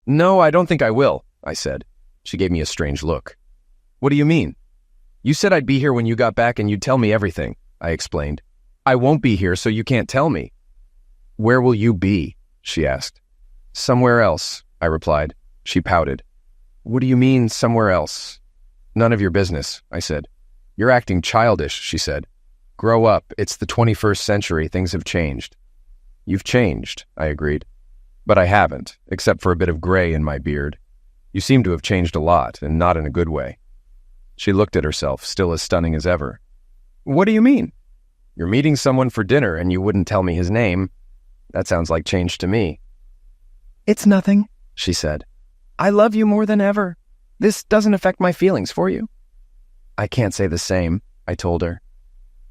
No, I don't think I will, I said. She gave me a strange look. What do you mean? You said I'd be here when you got back and you'd tell me everything, I explained. I won't be here, so you can't tell me. Where will you be? She asked. Somewhere else, I replied. She pouted. What do you mean, somewhere else? None of your business, I said. You're acting childish, she said. Grow up. It's the 21st century. Things have changed. You've changed, I agreed. But I haven't, except for a bit of gray in my beard. You seem to have changed a lot, and not in a good way. She looked at herself, still as stunning as ever. What do you mean? You're meeting someone for dinner and you wouldn't tell me his name. That sounds like change to me. It's nothing, she said. I love you more than ever. This doesn't affect my feelings for you. I can't say the same, I told her.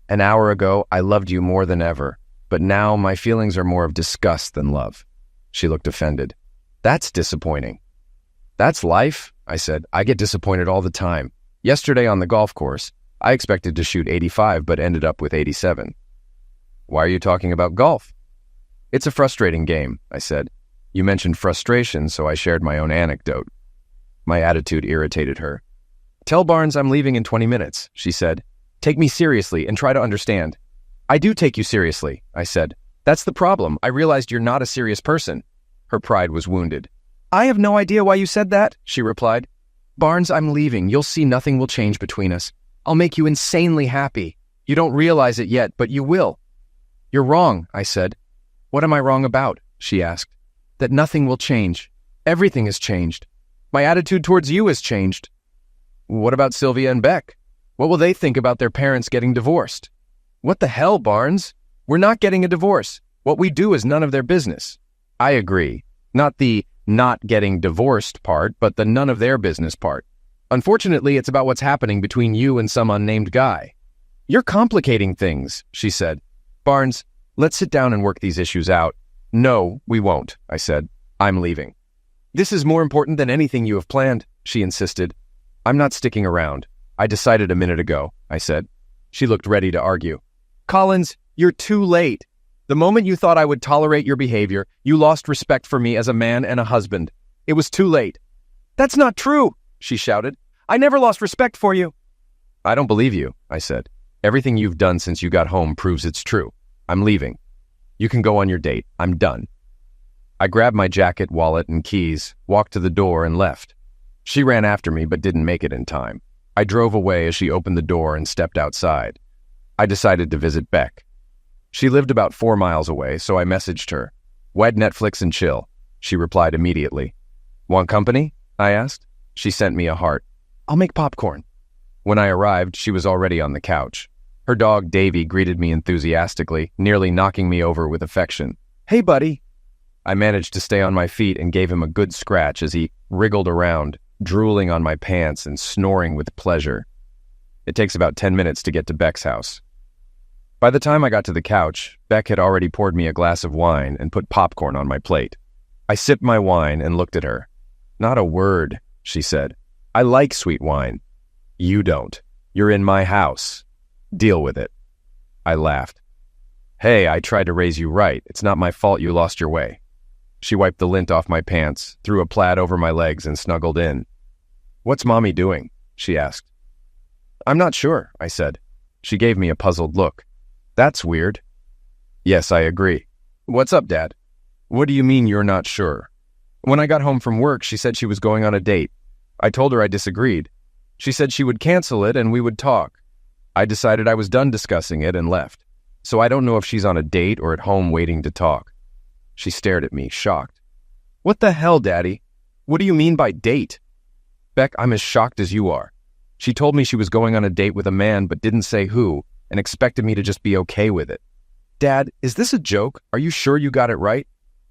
An hour ago, I loved you more than ever, but now my feelings are more of disgust than love. She looked offended. That's disappointing. That's life, I said. I get disappointed all the time. Yesterday on the golf course, I expected to shoot 85 but ended up with 87. Why are you talking about golf? It's a frustrating game, I said. You mentioned frustration, so I shared my own anecdote. My attitude irritated her. Tell Barnes I'm leaving in 20 minutes, she said. Take me seriously and try to understand. I do take you seriously, I said. That's the problem. I realized you're not a serious person. Her pride was wounded. I have no idea why you said that, she replied. Barnes, I'm leaving. You'll see nothing will change between us. I'll make you insanely happy. You don't realize it yet, but you will. You're wrong, I said. What am I wrong about? She asked. That nothing will change. Everything has changed. My attitude towards you has changed. What about Sylvia and Beck? What will they think about their parents getting divorced? What the hell, Barnes? We're not getting a divorce. What we do is none of their business. I agree. Not the not getting divorced part, but the none of their business part. Unfortunately, it's about what's happening between you and some unnamed guy. You're complicating things, she said. Barnes, let's sit down and work these issues out. No, we won't, I said. I'm leaving. This is more important than anything you have planned, she insisted. I'm not sticking around. I decided a minute ago, I said. She looked ready to argue. Collins, you're too late. The moment you thought I would tolerate your behavior, you lost respect for me as a man and a husband. It was too late. That's not true, she shouted. I never lost respect for you. I don't believe you, I said. Everything you've done since you got home proves it's true. I'm leaving. You can go on your date. I'm done. I grabbed my jacket, wallet, and keys, walked to the door, and left. She ran after me but didn't make it in time. I drove away as she opened the door and stepped outside. I decided to visit Beck. She lived about 4 miles away, so I messaged her. Wed Netflix and chill. She replied immediately. Want company? I asked. She sent me a heart. I'll make popcorn. When I arrived, she was already on the couch. Her dog, Davy, greeted me enthusiastically, nearly knocking me over with affection. Hey, buddy. I managed to stay on my feet and gave him a good scratch as he wriggled around, drooling on my pants and snoring with pleasure. It takes about 10 minutes to get to Beck's house. By the time I got to the couch, Beck had already poured me a glass of wine and put popcorn on my plate. I sipped my wine and looked at her. Not a word, she said. I like sweet wine. You don't. You're in my house. Deal with it. I laughed. Hey, I tried to raise you right. It's not my fault you lost your way. She wiped the lint off my pants, threw a plaid over my legs, and snuggled in. What's Mommy doing? She asked. I'm not sure, I said. She gave me a puzzled look. That's weird. Yes, I agree. What's up, Dad? What do you mean you're not sure? When I got home from work, she said she was going on a date. I told her I disagreed. She said she would cancel it and we would talk. I decided I was done discussing it and left. So I don't know if she's on a date or at home waiting to talk. She stared at me, shocked. What the hell, Daddy? What do you mean by date? Beck, I'm as shocked as you are. She told me she was going on a date with a man but didn't say who and expected me to just be okay with it. Dad, is this a joke? Are you sure you got it right?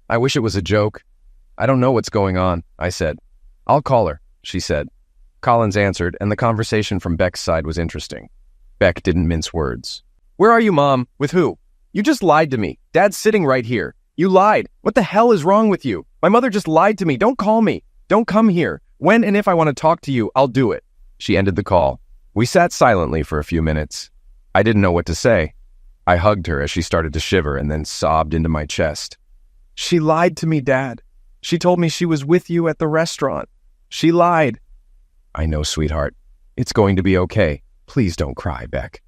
I wish it was a joke. I don't know what's going on, I said. I'll call her, she said. Collins answered, and the conversation from Beck's side was interesting. Beck didn't mince words. Where are you, Mom? With who? You just lied to me. Dad's sitting right here. You lied. What the hell is wrong with you? My mother just lied to me. Don't call me. Don't come here. When and if I want to talk to you, I'll do it. She ended the call. We sat silently for a few minutes. I didn't know what to say. I hugged her as she started to shiver and then sobbed into my chest. She lied to me, Dad. She told me she was with you at the restaurant. She lied. I know, sweetheart. It's going to be okay. Please don't cry, Beck.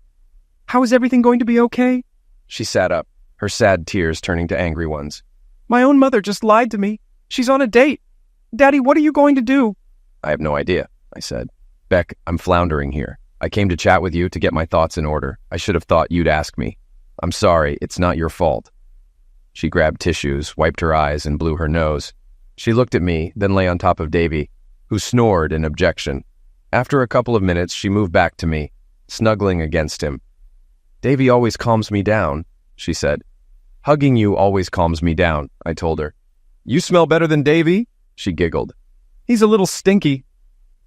How is everything going to be okay? She sat up, her sad tears turning to angry ones. My own mother just lied to me. She's on a date. Daddy, what are you going to do? I have no idea, I said. Beck, I'm floundering here. I came to chat with you to get my thoughts in order. I should have thought you'd ask me. I'm sorry, it's not your fault. She grabbed tissues, wiped her eyes, and blew her nose. She looked at me, then lay on top of Davy, who snored in objection. After a couple of minutes, she moved back to me, snuggling against him. Davy always calms me down, she said. Hugging you always calms me down, I told her. You smell better than Davy? She giggled. He's a little stinky.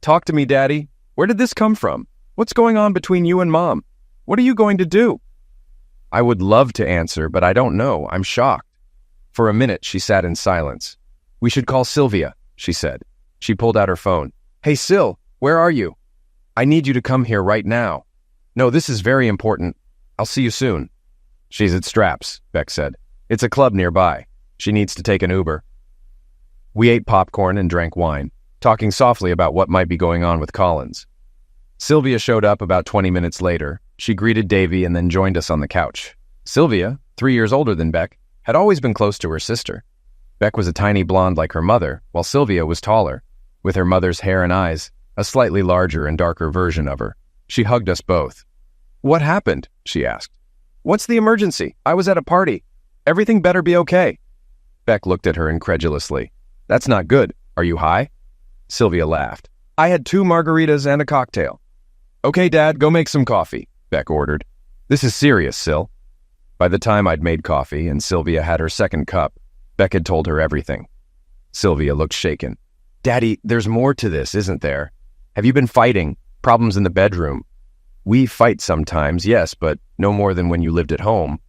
Talk to me, Daddy. Where did this come from? What's going on between you and Mom? What are you going to do? I would love to answer, but I don't know. I'm shocked. For a minute, she sat in silence. We should call Sylvia, she said. She pulled out her phone. Hey, Sil, where are you? I need you to come here right now. No, this is very important. I'll see you soon. She's at Straps, Beck said. It's a club nearby. She needs to take an Uber. We ate popcorn and drank wine, talking softly about what might be going on with Collins. Sylvia showed up about 20 minutes later. She greeted Davy and then joined us on the couch. Sylvia, 3 years older than Beck, had always been close to her sister. Beck was a tiny blonde like her mother, while Sylvia was taller, with her mother's hair and eyes, a slightly larger and darker version of her. She hugged us both. What happened? She asked. What's the emergency? I was at a party. Everything better be okay. Beck looked at her incredulously. That's not good. Are you high? Sylvia laughed. I had 2 margaritas and a cocktail. Okay, Dad, go make some coffee, Beck ordered. This is serious, Sil. By the time I'd made coffee and Sylvia had her second cup, Beck had told her everything. Sylvia looked shaken. Daddy, there's more to this, isn't there? Have you been fighting? Problems in the bedroom? We fight sometimes, yes, but no more than when you lived at home.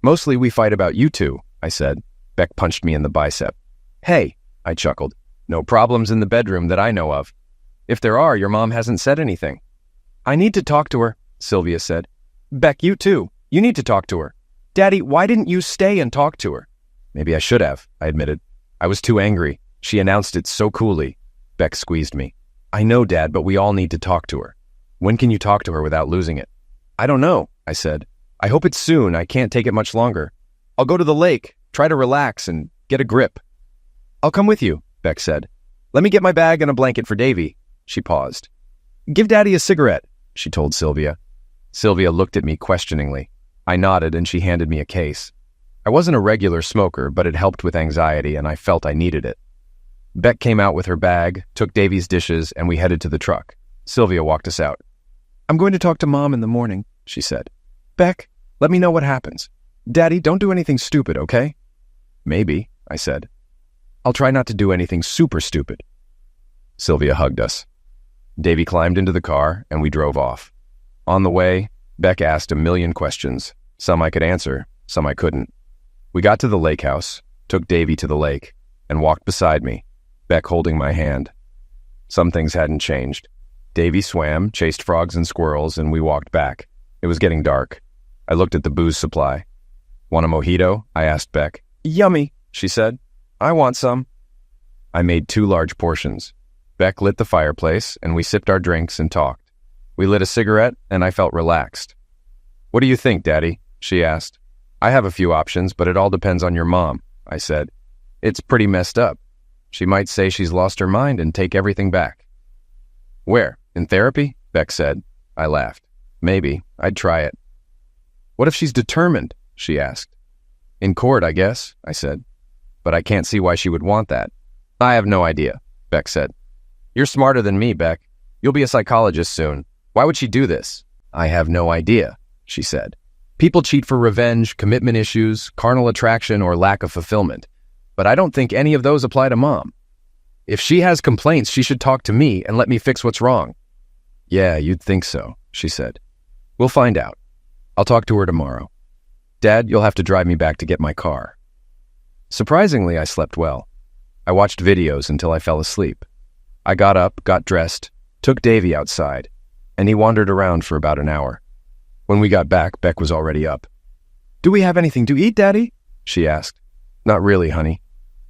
Mostly we fight about you two, I said. Beck punched me in the bicep. Hey, I chuckled. No problems in the bedroom that I know of. If there are, your mom hasn't said anything. I need to talk to her, Sylvia said. Beck, you too. You need to talk to her. Daddy, why didn't you stay and talk to her? Maybe I should have, I admitted. I was too angry. She announced it so coolly. Beck squeezed me. I know, Dad, but we all need to talk to her. When can you talk to her without losing it? I don't know, I said. I hope it's soon. I can't take it much longer. I'll go to the lake, try to relax and get a grip. I'll come with you, Beck said. Let me get my bag and a blanket for Davy. She paused. Give Daddy a cigarette, she told Sylvia. Sylvia looked at me questioningly. I nodded and she handed me a case. I wasn't a regular smoker, but it helped with anxiety and I felt I needed it. Beck came out with her bag, took Davy's dishes, and we headed to the truck. Sylvia walked us out. I'm going to talk to Mom in the morning, she said. Beck, let me know what happens. Daddy, don't do anything stupid, okay? Maybe, I said. I'll try not to do anything super stupid. Sylvia hugged us. Davy climbed into the car and we drove off. On the way, Beck asked a million questions. Some I could answer, some I couldn't. We got to the lake house, took Davy to the lake, and walked beside me, Beck holding my hand. Some things hadn't changed. Davy swam, chased frogs and squirrels, and we walked back. It was getting dark. I looked at the booze supply. Want a mojito? I asked Beck. Yummy, she said. I want some. I made 2 large portions. Beck lit the fireplace, and we sipped our drinks and talked. We lit a cigarette, and I felt relaxed. What do you think, Daddy? She asked. I have a few options, but it all depends on your mom, I said. It's pretty messed up. She might say she's lost her mind and take everything back. Where? In therapy? Beck said. I laughed. Maybe. I'd try it. What if she's determined? She asked. In court, I guess, I said. But I can't see why she would want that. I have no idea, Beck said. You're smarter than me, Beck. You'll be a psychologist soon. Why would she do this? I have no idea, she said. People cheat for revenge, commitment issues, carnal attraction, or lack of fulfillment. But I don't think any of those apply to Mom. If she has complaints, she should talk to me and let me fix what's wrong. Yeah, you'd think so, she said. We'll find out. I'll talk to her tomorrow. Dad, you'll have to drive me back to get my car. Surprisingly, I slept well. I watched videos until I fell asleep. I got up, got dressed, took Davy outside, and he wandered around for about an hour. When we got back, Beck was already up. Do we have anything to eat, Daddy? She asked. Not really, honey.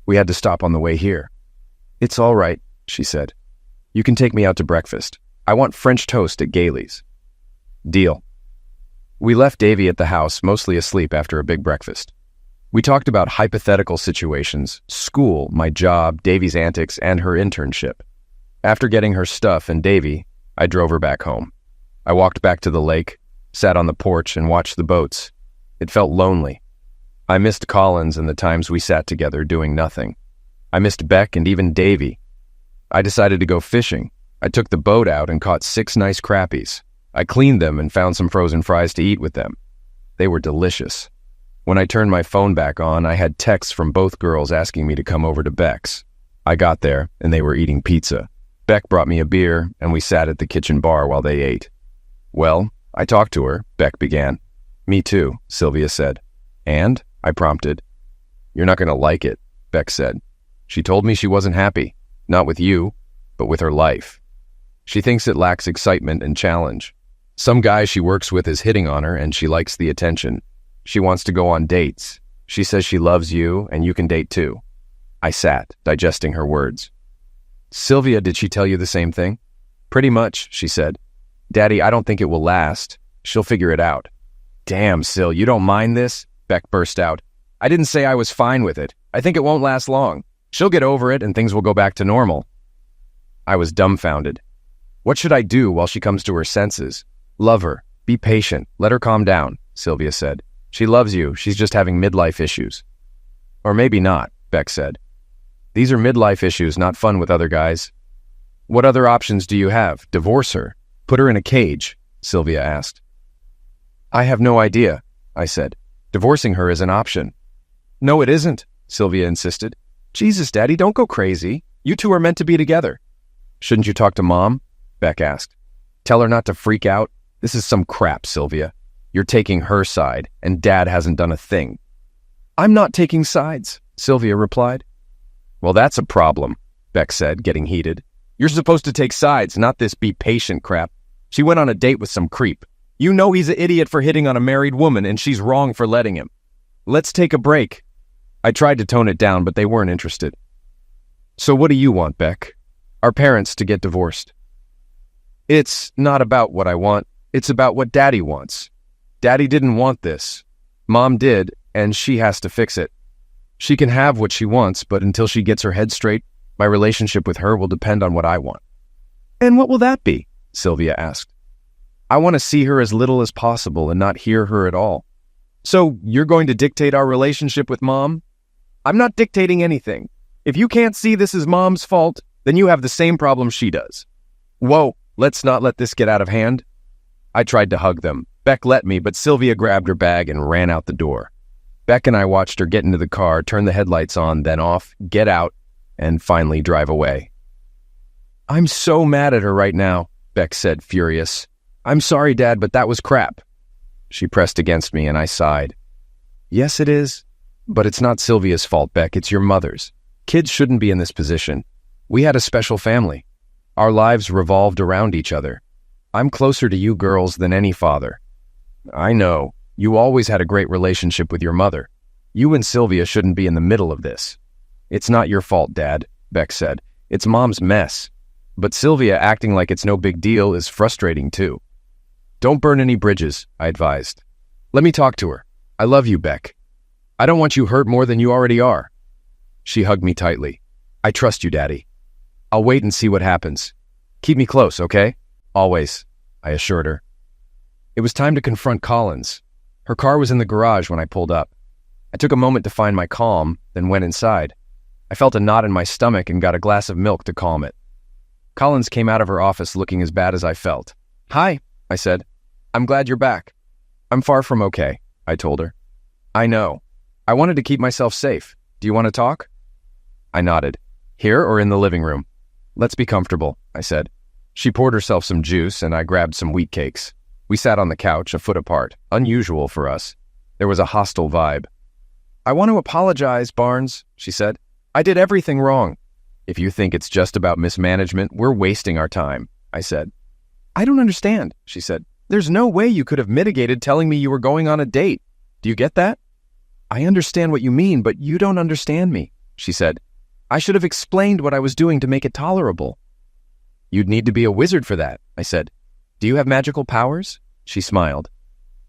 We had to stop on the way here. It's all right, she said. You can take me out to breakfast. I want French toast at Gailey's. Deal. We left Davy at the house, mostly asleep after a big breakfast. We talked about hypothetical situations, school, my job, Davy's antics, and her internship. After getting her stuff and Davy, I drove her back home. I walked back to the lake, sat on the porch, and watched the boats. It felt lonely. I missed Collins and the times we sat together doing nothing. I missed Beck and even Davy. I decided to go fishing. I took the boat out and caught 6 nice crappies. I cleaned them and found some frozen fries to eat with them. They were delicious. When I turned my phone back on, I had texts from both girls asking me to come over to Beck's. I got there, and they were eating pizza. Beck brought me a beer, and we sat at the kitchen bar while they ate. Well, I talked to her, Beck began. Me too, Sylvia said. And? I prompted. You're not going to like it, Beck said. She told me she wasn't happy, not with you, but with her life. She thinks it lacks excitement and challenge. Some guy she works with is hitting on her, and she likes the attention. She wants to go on dates. She says she loves you, and you can date too. I sat, digesting her words. Sylvia, did she tell you the same thing? Pretty much, she said. Daddy, I don't think it will last. She'll figure it out. Damn, Syl, you don't mind this? Beck burst out. I didn't say I was fine with it. I think it won't last long. She'll get over it and things will go back to normal. I was dumbfounded. What should I do while she comes to her senses? Love her. Be patient. Let her calm down, Sylvia said. She loves you. She's just having midlife issues. Or maybe not, Beck said. These are midlife issues, not fun with other guys. What other options do you have? Divorce her? Put her in a cage? Sylvia asked. I have no idea, I said. Divorcing her is an option. No, it isn't, Sylvia insisted. Jesus, Daddy, don't go crazy. You two are meant to be together. Shouldn't you talk to Mom? Beck asked. Tell her not to freak out. This is some crap, Sylvia. You're taking her side, and Dad hasn't done a thing. I'm not taking sides, Sylvia replied. Well, that's a problem, Beck said, getting heated. You're supposed to take sides, not this be patient crap. She went on a date with some creep. You know he's an idiot for hitting on a married woman, and she's wrong for letting him. Let's take a break. I tried to tone it down, but they weren't interested. So what do you want, Beck? Our parents to get divorced. It's not about what I want. It's about what Daddy wants. Daddy didn't want this. Mom did, and she has to fix it. She can have what she wants, but until she gets her head straight, my relationship with her will depend on what I want. And what will that be? Sylvia asked. I want to see her as little as possible and not hear her at all. So you're going to dictate our relationship with Mom? I'm not dictating anything. If you can't see this is Mom's fault, then you have the same problem she does. Whoa, let's not let this get out of hand. I tried to hug them. Beck let me, but Sylvia grabbed her bag and ran out the door. Beck and I watched her get into the car, turn the headlights on, then off, get out, and finally drive away. I'm so mad at her right now, Beck said, furious. I'm sorry, Dad, but that was crap. She pressed against me and I sighed. Yes, it is. But it's not Sylvia's fault, Beck. It's your mother's. Kids shouldn't be in this position. We had a special family. Our lives revolved around each other. I'm closer to you girls than any father. I know. You always had a great relationship with your mother. You and Sylvia shouldn't be in the middle of this. It's not your fault, Dad, Beck said. It's Mom's mess. But Sylvia acting like it's no big deal is frustrating too. Don't burn any bridges, I advised. Let me talk to her. I love you, Beck. I don't want you hurt more than you already are. She hugged me tightly. I trust you, Daddy. I'll wait and see what happens. Keep me close, okay? Always, I assured her. It was time to confront Collins. Her car was in the garage when I pulled up. I took a moment to find my calm, then went inside. I felt a knot in my stomach and got a glass of milk to calm it. Collins came out of her office looking as bad as I felt. Hi, I said. I'm glad you're back. I'm far from okay, I told her. I know. I wanted to keep myself safe. Do you want to talk? I nodded. Here or in the living room? Let's be comfortable, I said. She poured herself some juice and I grabbed some wheat cakes. We sat on the couch, a foot apart, unusual for us. There was a hostile vibe. I want to apologize, Barnes, she said. I did everything wrong. If you think it's just about mismanagement, we're wasting our time, I said. I don't understand, she said. There's no way you could have mitigated telling me you were going on a date. Do you get that? I understand what you mean, but you don't understand me, she said. I should have explained what I was doing to make it tolerable. You'd need to be a wizard for that, I said. Do you have magical powers? She smiled.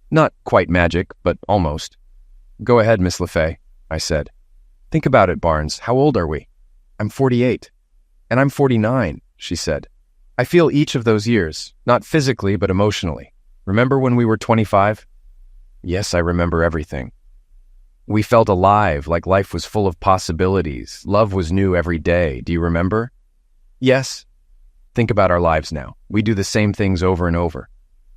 Not quite magic, but almost. Go ahead, Miss LeFay, I said. Think about it, Barnes. How old are we? I'm 48. And I'm 49, she said. I feel each of those years, not physically, but emotionally. Remember when we were 25? Yes, I remember everything. We felt alive, like life was full of possibilities. Love was new every day. Do you remember? Yes. Think about our lives now. We do the same things over and over.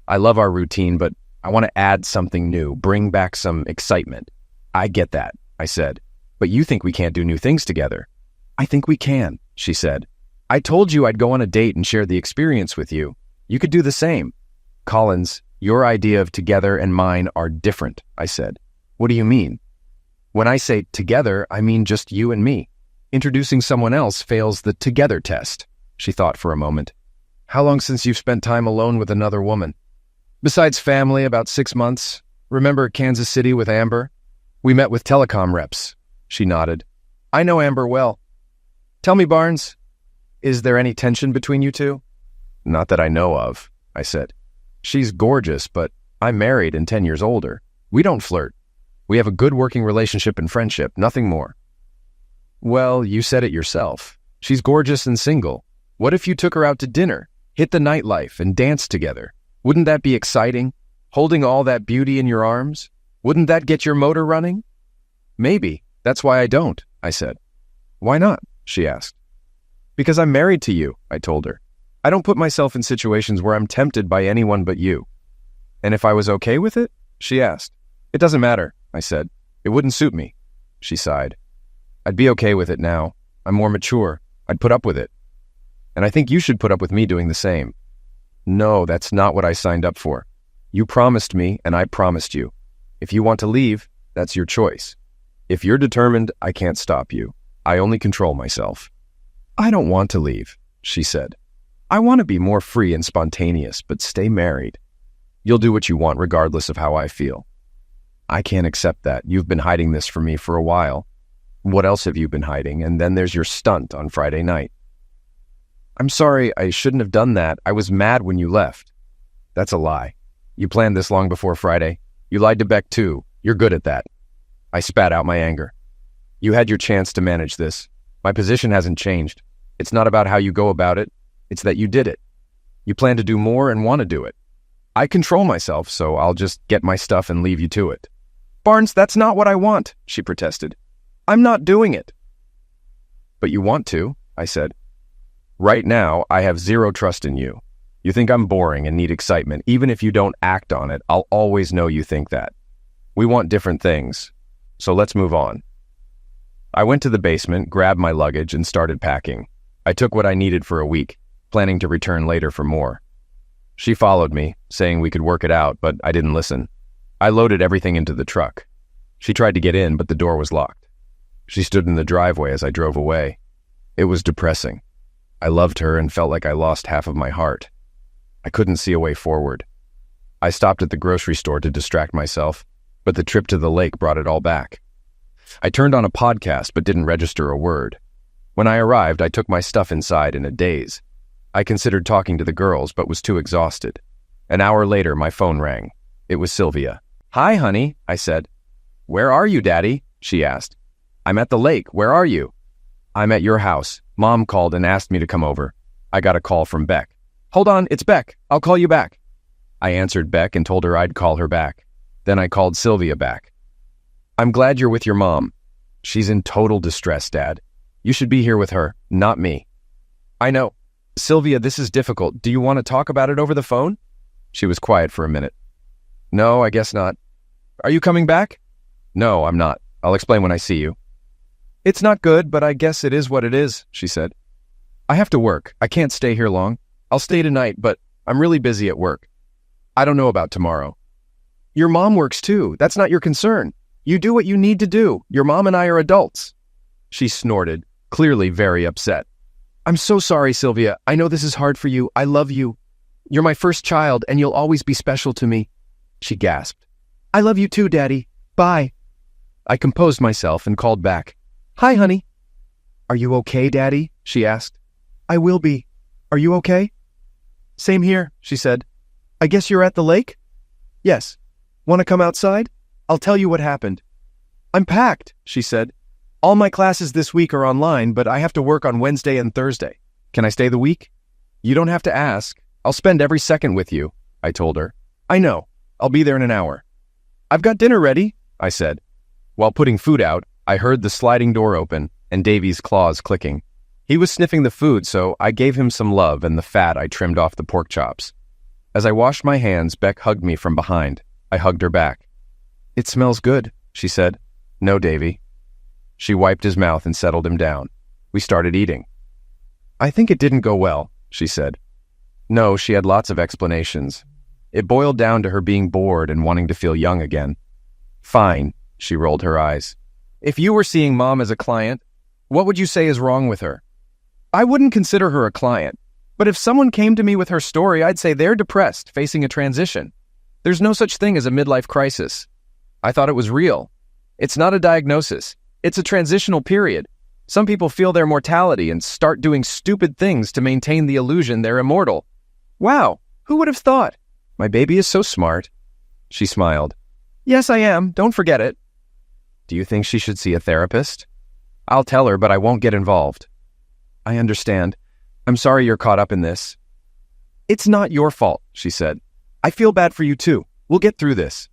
I love our routine, but I want to add something new, bring back some excitement. I get that, I said. But you think we can't do new things together. I think we can, she said. I told you I'd go on a date and share the experience with you. You could do the same. Collins, your idea of together and mine are different, I said. What do you mean? When I say together, I mean just you and me. Introducing someone else fails the together test. She thought for a moment. How long since you've spent time alone with another woman? Besides family, about 6 months. Remember Kansas City with Amber? We met with telecom reps. She nodded. I know Amber well. Tell me, Barnes, is there any tension between you two? Not that I know of, I said. She's gorgeous, but I'm married and 10 years older. We don't flirt. We have a good working relationship and friendship, nothing more. Well, you said it yourself. She's gorgeous and single. What if you took her out to dinner, hit the nightlife, and danced together? Wouldn't that be exciting? Holding all that beauty in your arms? Wouldn't that get your motor running? Maybe. That's why I don't, I said. Why not? She asked. Because I'm married to you, I told her. I don't put myself in situations where I'm tempted by anyone but you. And if I was okay with it? She asked. It doesn't matter, I said. It wouldn't suit me. She sighed. I'd be okay with it now. I'm more mature. I'd put up with it. And I think you should put up with me doing the same. No, that's not what I signed up for. You promised me, and I promised you. If you want to leave, that's your choice. If you're determined, I can't stop you. I only control myself. I don't want to leave, she said. I want to be more free and spontaneous, but stay married. You'll do what you want regardless of how I feel. I can't accept that. You've been hiding this from me for a while. What else have you been hiding? And then there's your stunt on Friday night. I'm sorry, I shouldn't have done that. I was mad when you left. That's a lie. You planned this long before Friday. You lied to Beck too. You're good at that. I spat out my anger. You had your chance to manage this. My position hasn't changed. It's not about how you go about it. It's that you did it. You plan to do more and want to do it. I control myself, so I'll just get my stuff and leave you to it. Barnes, that's not what I want, she protested. I'm not doing it. But you want to, I said. Right now, I have zero trust in you. You think I'm boring and need excitement. Even if you don't act on it, I'll always know you think that. We want different things. So let's move on. I went to the basement, grabbed my luggage, and started packing. I took what I needed for a week, planning to return later for more. She followed me, saying we could work it out, but I didn't listen. I loaded everything into the truck. She tried to get in, but the door was locked. She stood in the driveway as I drove away. It was depressing. I loved her and felt like I lost half of my heart. I couldn't see a way forward. I stopped at the grocery store to distract myself, but the trip to the lake brought it all back. I turned on a podcast but didn't register a word. When I arrived, I took my stuff inside in a daze. I considered talking to the girls but was too exhausted. An hour later, my phone rang. It was Sylvia. Hi, honey, I said. Where are you, Daddy? She asked. I'm at the lake. Where are you? I'm at your house. Mom called and asked me to come over. I got a call from Beck. Hold on, it's Beck. I'll call you back. I answered Beck and told her I'd call her back. Then I called Sylvia back. I'm glad you're with your mom. She's in total distress, Dad. You should be here with her, not me. I know. Sylvia, this is difficult. Do you want to talk about it over the phone? She was quiet for a minute. No, I guess not. Are you coming back? No, I'm not. I'll explain when I see you. It's not good, but I guess it is what it is, she said. I have to work. I can't stay here long. I'll stay tonight, but I'm really busy at work. I don't know about tomorrow. Your mom works too. That's not your concern. You do what you need to do. Your mom and I are adults. She snorted, clearly very upset. I'm so sorry, Sylvia. I know this is hard for you. I love you. You're my first child, and you'll always be special to me. She gasped. I love you too, Daddy. Bye. I composed myself and called back. Hi, honey. Are you okay, Daddy? She asked. I will be. Are you okay? Same here, she said. I guess you're at the lake? Yes. Want to come outside? I'll tell you what happened. I'm packed, she said. All my classes this week are online, but I have to work on Wednesday and Thursday. Can I stay the week? You don't have to ask. I'll spend every second with you, I told her. I know. I'll be there in an hour. I've got dinner ready, I said. While putting food out, I heard the sliding door open and Davy's claws clicking. He was sniffing the food, so I gave him some love and the fat I trimmed off the pork chops. As I washed my hands, Beck hugged me from behind. I hugged her back. It smells good, she said. No, Davy. She wiped his mouth and settled him down. We started eating. I think it didn't go well, she said. No, she had lots of explanations. It boiled down to her being bored and wanting to feel young again. Fine, she rolled her eyes. If you were seeing Mom as a client, what would you say is wrong with her? I wouldn't consider her a client, but if someone came to me with her story, I'd say they're depressed, facing a transition. There's no such thing as a midlife crisis. I thought it was real. It's not a diagnosis. It's a transitional period. Some people feel their mortality and start doing stupid things to maintain the illusion they're immortal. Wow, who would have thought? My baby is so smart. She smiled. Yes, I am. Don't forget it. Do you think she should see a therapist? I'll tell her, but I won't get involved. I understand. I'm sorry you're caught up in this. It's not your fault, she said. I feel bad for you too. We'll get through this.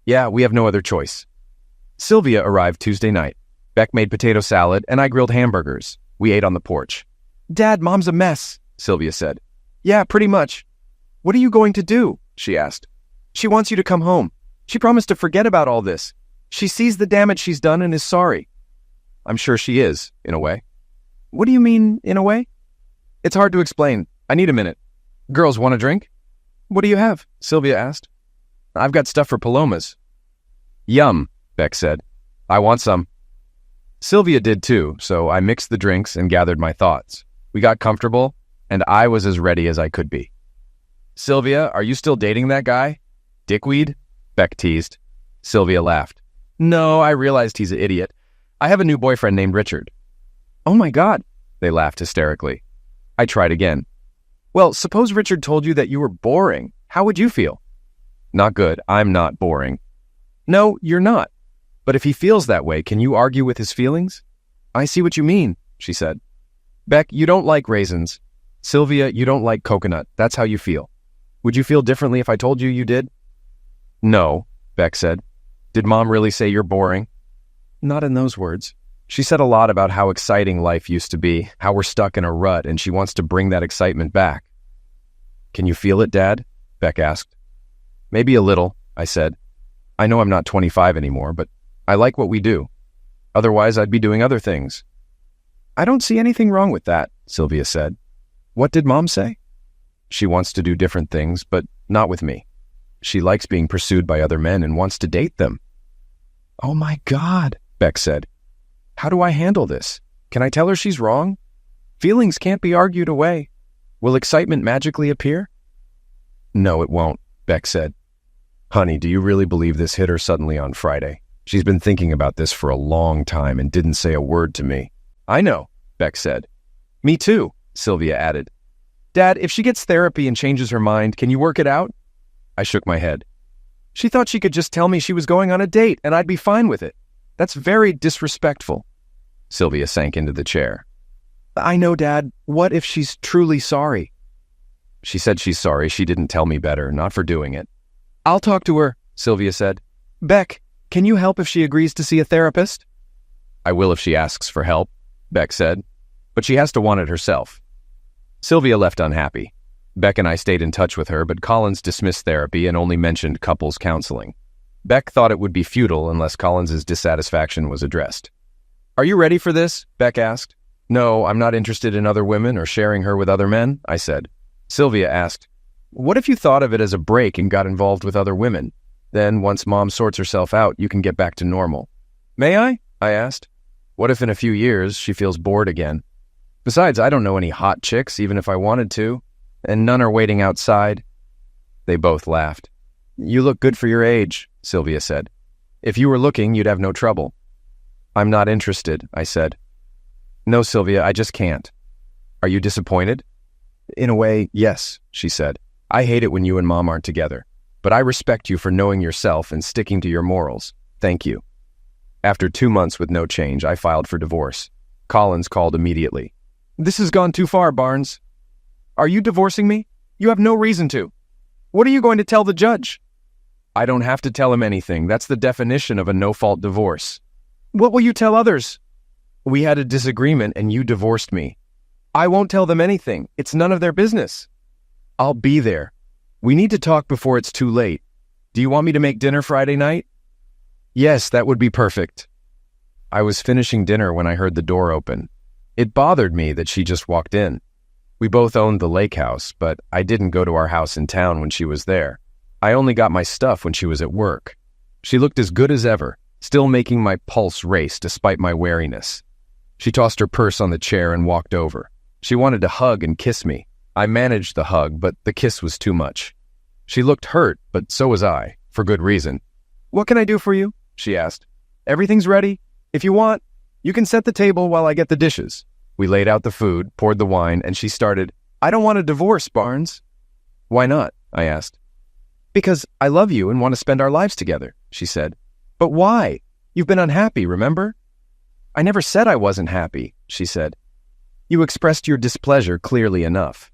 Yeah, we have no other choice. Sylvia arrived Tuesday night. Beck made potato salad and I grilled hamburgers. We ate on the porch. Dad, Mom's a mess, Sylvia said. Yeah, pretty much. What are you going to do? She asked. She wants you to come home. She promised to forget about all this. She sees the damage she's done and is sorry. I'm sure she is, in a way. What do you mean, in a way? It's hard to explain. I need a minute. Girls, want a drink? What do you have? Sylvia asked. I've got stuff for Palomas. Yum, Beck said. I want some. Sylvia did too, so I mixed the drinks and gathered my thoughts. We got comfortable, and I was as ready as I could be. Sylvia, are you still dating that guy? Dickweed? Beck teased. Sylvia laughed. No, I realized he's an idiot. I have a new boyfriend named Richard. Oh my God, they laughed hysterically. I tried again. Well, suppose Richard told you that you were boring. How would you feel? Not good. I'm not boring. No, you're not. But if he feels that way, can you argue with his feelings? I see what you mean, she said. Beck, you don't like raisins. Sylvia, you don't like coconut. That's how you feel. Would you feel differently if I told you you did? No, Beck said. Did Mom really say you're boring? Not in those words. She said a lot about how exciting life used to be, how we're stuck in a rut, and she wants to bring that excitement back. Can you feel it, Dad? Beck asked. Maybe a little, I said. I know I'm not 25 anymore, but I like what we do. Otherwise, I'd be doing other things. I don't see anything wrong with that, Sylvia said. What did Mom say? She wants to do different things, but not with me. She likes being pursued by other men and wants to date them. Oh my God, Beck said. How do I handle this? Can I tell her she's wrong? Feelings can't be argued away. Will excitement magically appear? No, it won't, Beck said. Honey, do you really believe this hit her suddenly on Friday? She's been thinking about this for a long time and didn't say a word to me. I know, Beck said. Me too, Sylvia added. Dad, if she gets therapy and changes her mind, can you work it out? I shook my head. She thought she could just tell me she was going on a date and I'd be fine with it. That's very disrespectful. Sylvia sank into the chair. I know, Dad. What if she's truly sorry? She said she's sorry. She didn't tell me better, not for doing it. I'll talk to her, Sylvia said. Beck, can you help if she agrees to see a therapist? I will if she asks for help, Beck said, but she has to want it herself. Sylvia left unhappy. Beck and I stayed in touch with her, but Collins dismissed therapy and only mentioned couples counseling. Beck thought it would be futile unless Collins's dissatisfaction was addressed. Are you ready for this? Beck asked. No, I'm not interested in other women or sharing her with other men, I said. Sylvia asked, what if you thought of it as a break and got involved with other women? Then, once Mom sorts herself out, you can get back to normal. May I asked. What if in a few years she feels bored again? Besides, I don't know any hot chicks, even if I wanted to, and none are waiting outside. They both laughed. You look good for your age, Sylvia said. If you were looking, you'd have no trouble. I'm not interested, I said. No, Sylvia, I just can't. Are you disappointed? In a way, yes, She said. I hate it when you and Mom aren't together, but I respect you for knowing yourself and sticking to your morals. Thank you. After 2 months with no change, I filed for divorce. Collins called immediately. This has gone too far, Barnes. Are you divorcing me? You have no reason to. What are you going to tell the judge? I don't have to tell him anything. That's the definition of a no-fault divorce. What will you tell others? We had a disagreement and you divorced me. I won't tell them anything. It's none of their business. I'll be there. We need to talk before it's too late. Do you want me to make dinner Friday night? Yes, that would be perfect. I was finishing dinner when I heard the door open. It bothered me that she just walked in. We both owned the lake house, but I didn't go to our house in town when she was there. I only got my stuff when she was at work. She looked as good as ever, still making my pulse race despite my wariness. She tossed her purse on the chair and walked over. She wanted to hug and kiss me. I managed the hug, but the kiss was too much. She looked hurt, but so was I, for good reason. What can I do for you? She asked. Everything's ready. If you want, you can set the table while I get the dishes. We laid out the food, poured the wine, and she started, I don't want a divorce, Barnes. Why not? I asked. Because I love you and want to spend our lives together, she said. But why? You've been unhappy, remember? I never said I wasn't happy, she said. You expressed your displeasure clearly enough.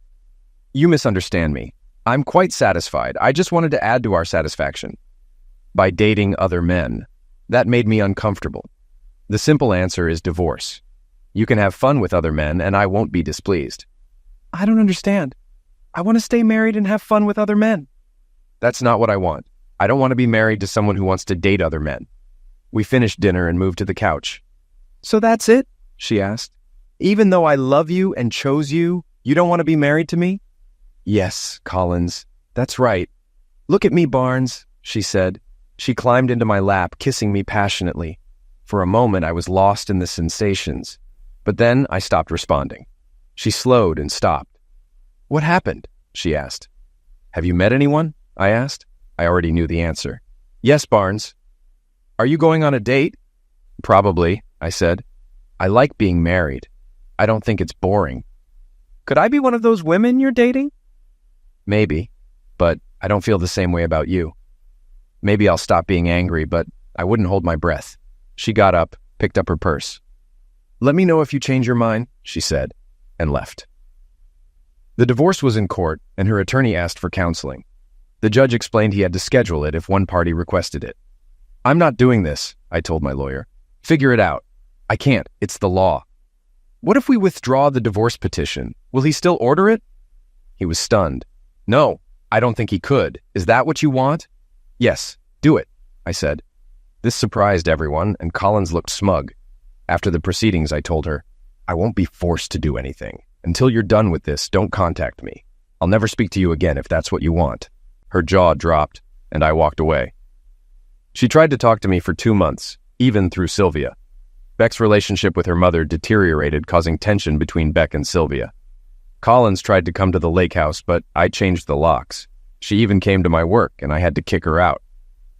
You misunderstand me. I'm quite satisfied. I just wanted to add to our satisfaction. By dating other men. That made me uncomfortable. The simple answer is divorce. You can have fun with other men and I won't be displeased. I don't understand. I want to stay married and have fun with other men. That's not what I want. I don't want to be married to someone who wants to date other men. We finished dinner and moved to the couch. So that's it? She asked. Even though I love you and chose you, you don't want to be married to me? Yes, Collins. That's right. Look at me, Barnes, she said. She climbed into my lap, kissing me passionately. For a moment, I was lost in the sensations. But then I stopped responding. She slowed and stopped. What happened? She asked. Have you met anyone? I asked. I already knew the answer. Yes, Barnes. Are you going on a date? Probably, I said. I like being married. I don't think it's boring. Could I be one of those women you're dating? Maybe, but I don't feel the same way about you. Maybe I'll stop being angry, but I wouldn't hold my breath. She got up, picked up her purse. Let me know if you change your mind, she said, and left. The divorce was in court, and her attorney asked for counseling. The judge explained he had to schedule it if one party requested it. I'm not doing this, I told my lawyer. Figure it out. I can't. It's the law. What if we withdraw the divorce petition? Will he still order it? He was stunned. No, I don't think he could. Is that what you want? Yes, do it, I said. This surprised everyone, and Collins looked smug. After the proceedings, I told her, I won't be forced to do anything. Until you're done with this, don't contact me. I'll never speak to you again if that's what you want. Her jaw dropped, and I walked away. She tried to talk to me for 2 months, even through Sylvia. Beck's relationship with her mother deteriorated, causing tension between Beck and Sylvia. Collins tried to come to the lake house, but I changed the locks. She even came to my work, and I had to kick her out.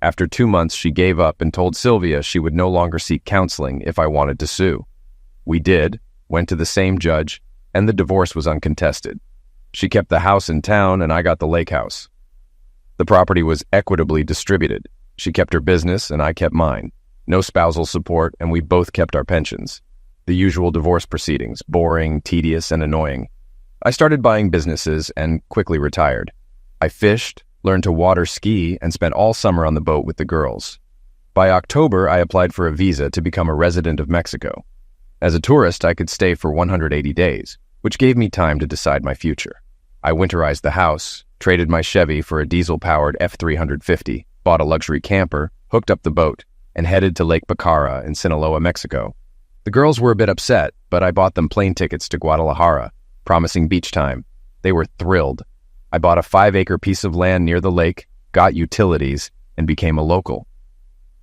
After 2 months, she gave up and told Sylvia she would no longer seek counseling if I wanted to sue. We did, went to the same judge, and the divorce was uncontested. She kept the house in town, and I got the lake house. The property was equitably distributed. She kept her business, and I kept mine. No spousal support, and we both kept our pensions. The usual divorce proceedings, boring, tedious, and annoying. I started buying businesses and quickly retired. I fished, learned to water ski, and spent all summer on the boat with the girls. By October, I applied for a visa to become a resident of Mexico. As a tourist, I could stay for 180 days, which gave me time to decide my future. I winterized the house, traded my Chevy for a diesel-powered F350, bought a luxury camper, hooked up the boat, and headed to Lake Bacara in Sinaloa, Mexico. The girls were a bit upset, but I bought them plane tickets to Guadalajara, promising beach time. They were thrilled. I bought a 5-acre piece of land near the lake, got utilities, and became a local.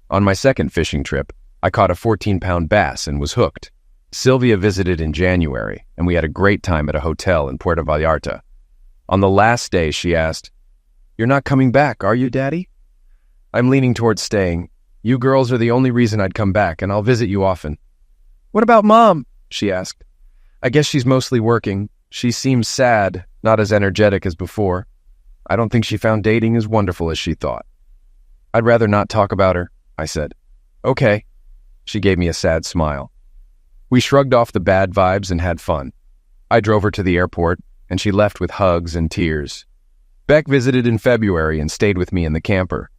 On my second fishing trip, I caught a 14-pound bass and was hooked. Sylvia visited in January, and we had a great time at a hotel in Puerto Vallarta. On the last day, she asked, "You're not coming back, are you, Daddy?" I'm leaning towards staying. You girls are the only reason I'd come back, and I'll visit you often. What about Mom? she asked. I guess she's mostly working. She seems sad, not as energetic as before. I don't think she found dating as wonderful as she thought. I'd rather not talk about her, I said. Okay. She gave me a sad smile. We shrugged off the bad vibes and had fun. I drove her to the airport, and she left with hugs and tears. Beck visited in February and stayed with me in the camper.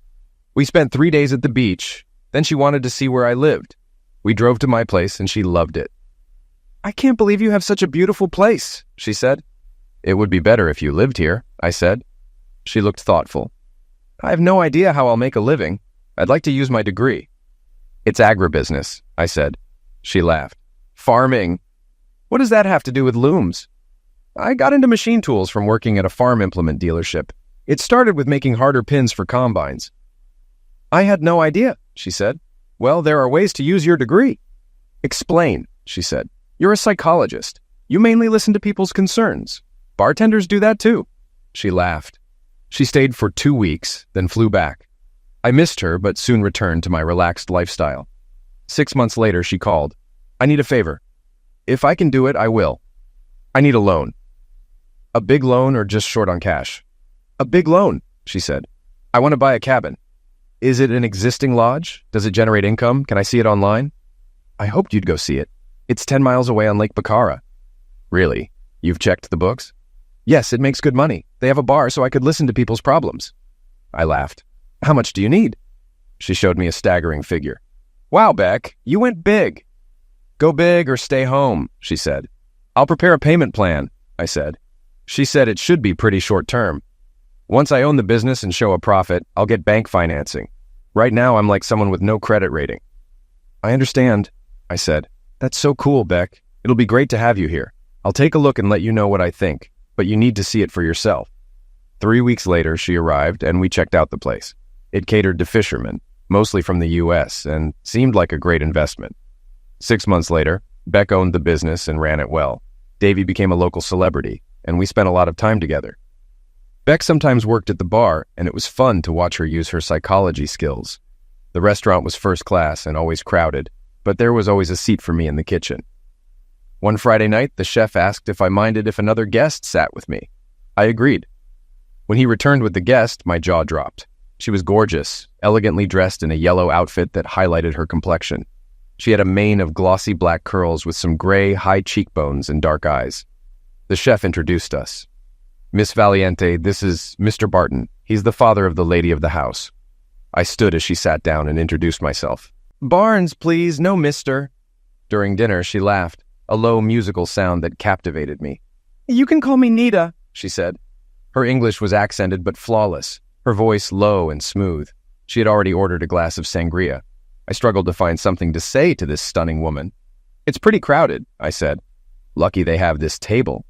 We spent 3 days at the beach. Then she wanted to see where I lived. We drove to my place, and she loved it. I can't believe you have such a beautiful place, she said. It would be better if you lived here, I said. She looked thoughtful. I have no idea how I'll make a living. I'd like to use my degree. It's agribusiness, I said. She laughed. Farming. What does that have to do with looms? I got into machine tools from working at a farm implement dealership. It started with making harder pins for combines. I had no idea, she said. Well, there are ways to use your degree. Explain, she said. You're a psychologist. You mainly listen to people's concerns. Bartenders do that too. She laughed. She stayed for 2 weeks, then flew back. I missed her, but soon returned to my relaxed lifestyle. 6 months later, she called. I need a favor. If I can do it, I will. I need a loan. A big loan or just short on cash? A big loan, she said. I want to buy a cabin. Is it an existing lodge? Does it generate income? Can I see it online? I hoped you'd go see it. It's 10 miles away on Lake Bacara. Really? You've checked the books? Yes, it makes good money. They have a bar so I could listen to people's problems. I laughed. How much do you need? She showed me a staggering figure. Wow, Beck, you went big. Go big or stay home, she said. I'll prepare a payment plan, I said. She said it should be pretty short term. Once I own the business and show a profit, I'll get bank financing. Right now, I'm like someone with no credit rating. I understand, I said. That's so cool, Beck. It'll be great to have you here. I'll take a look and let you know what I think, but you need to see it for yourself. 3 weeks later, she arrived and we checked out the place. It catered to fishermen, mostly from the U.S., and seemed like a great investment. 6 months later, Beck owned the business and ran it well. Davy became a local celebrity, and we spent a lot of time together. Beck sometimes worked at the bar, and it was fun to watch her use her psychology skills. The restaurant was first class and always crowded, but there was always a seat for me in the kitchen. One Friday night, the chef asked if I minded if another guest sat with me. I agreed. When he returned with the guest, my jaw dropped. She was gorgeous, elegantly dressed in a yellow outfit that highlighted her complexion. She had a mane of glossy black curls with some gray, high cheekbones and dark eyes. The chef introduced us. Miss Valiente, this is Mr. Barton. He's the father of the lady of the house. I stood as she sat down and introduced myself. Barnes, please, no mister. During dinner, she laughed, a low musical sound that captivated me. You can call me Nita, she said. Her English was accented but flawless, her voice low and smooth. She had already ordered a glass of sangria. I struggled to find something to say to this stunning woman. It's pretty crowded, I said. Lucky they have this table.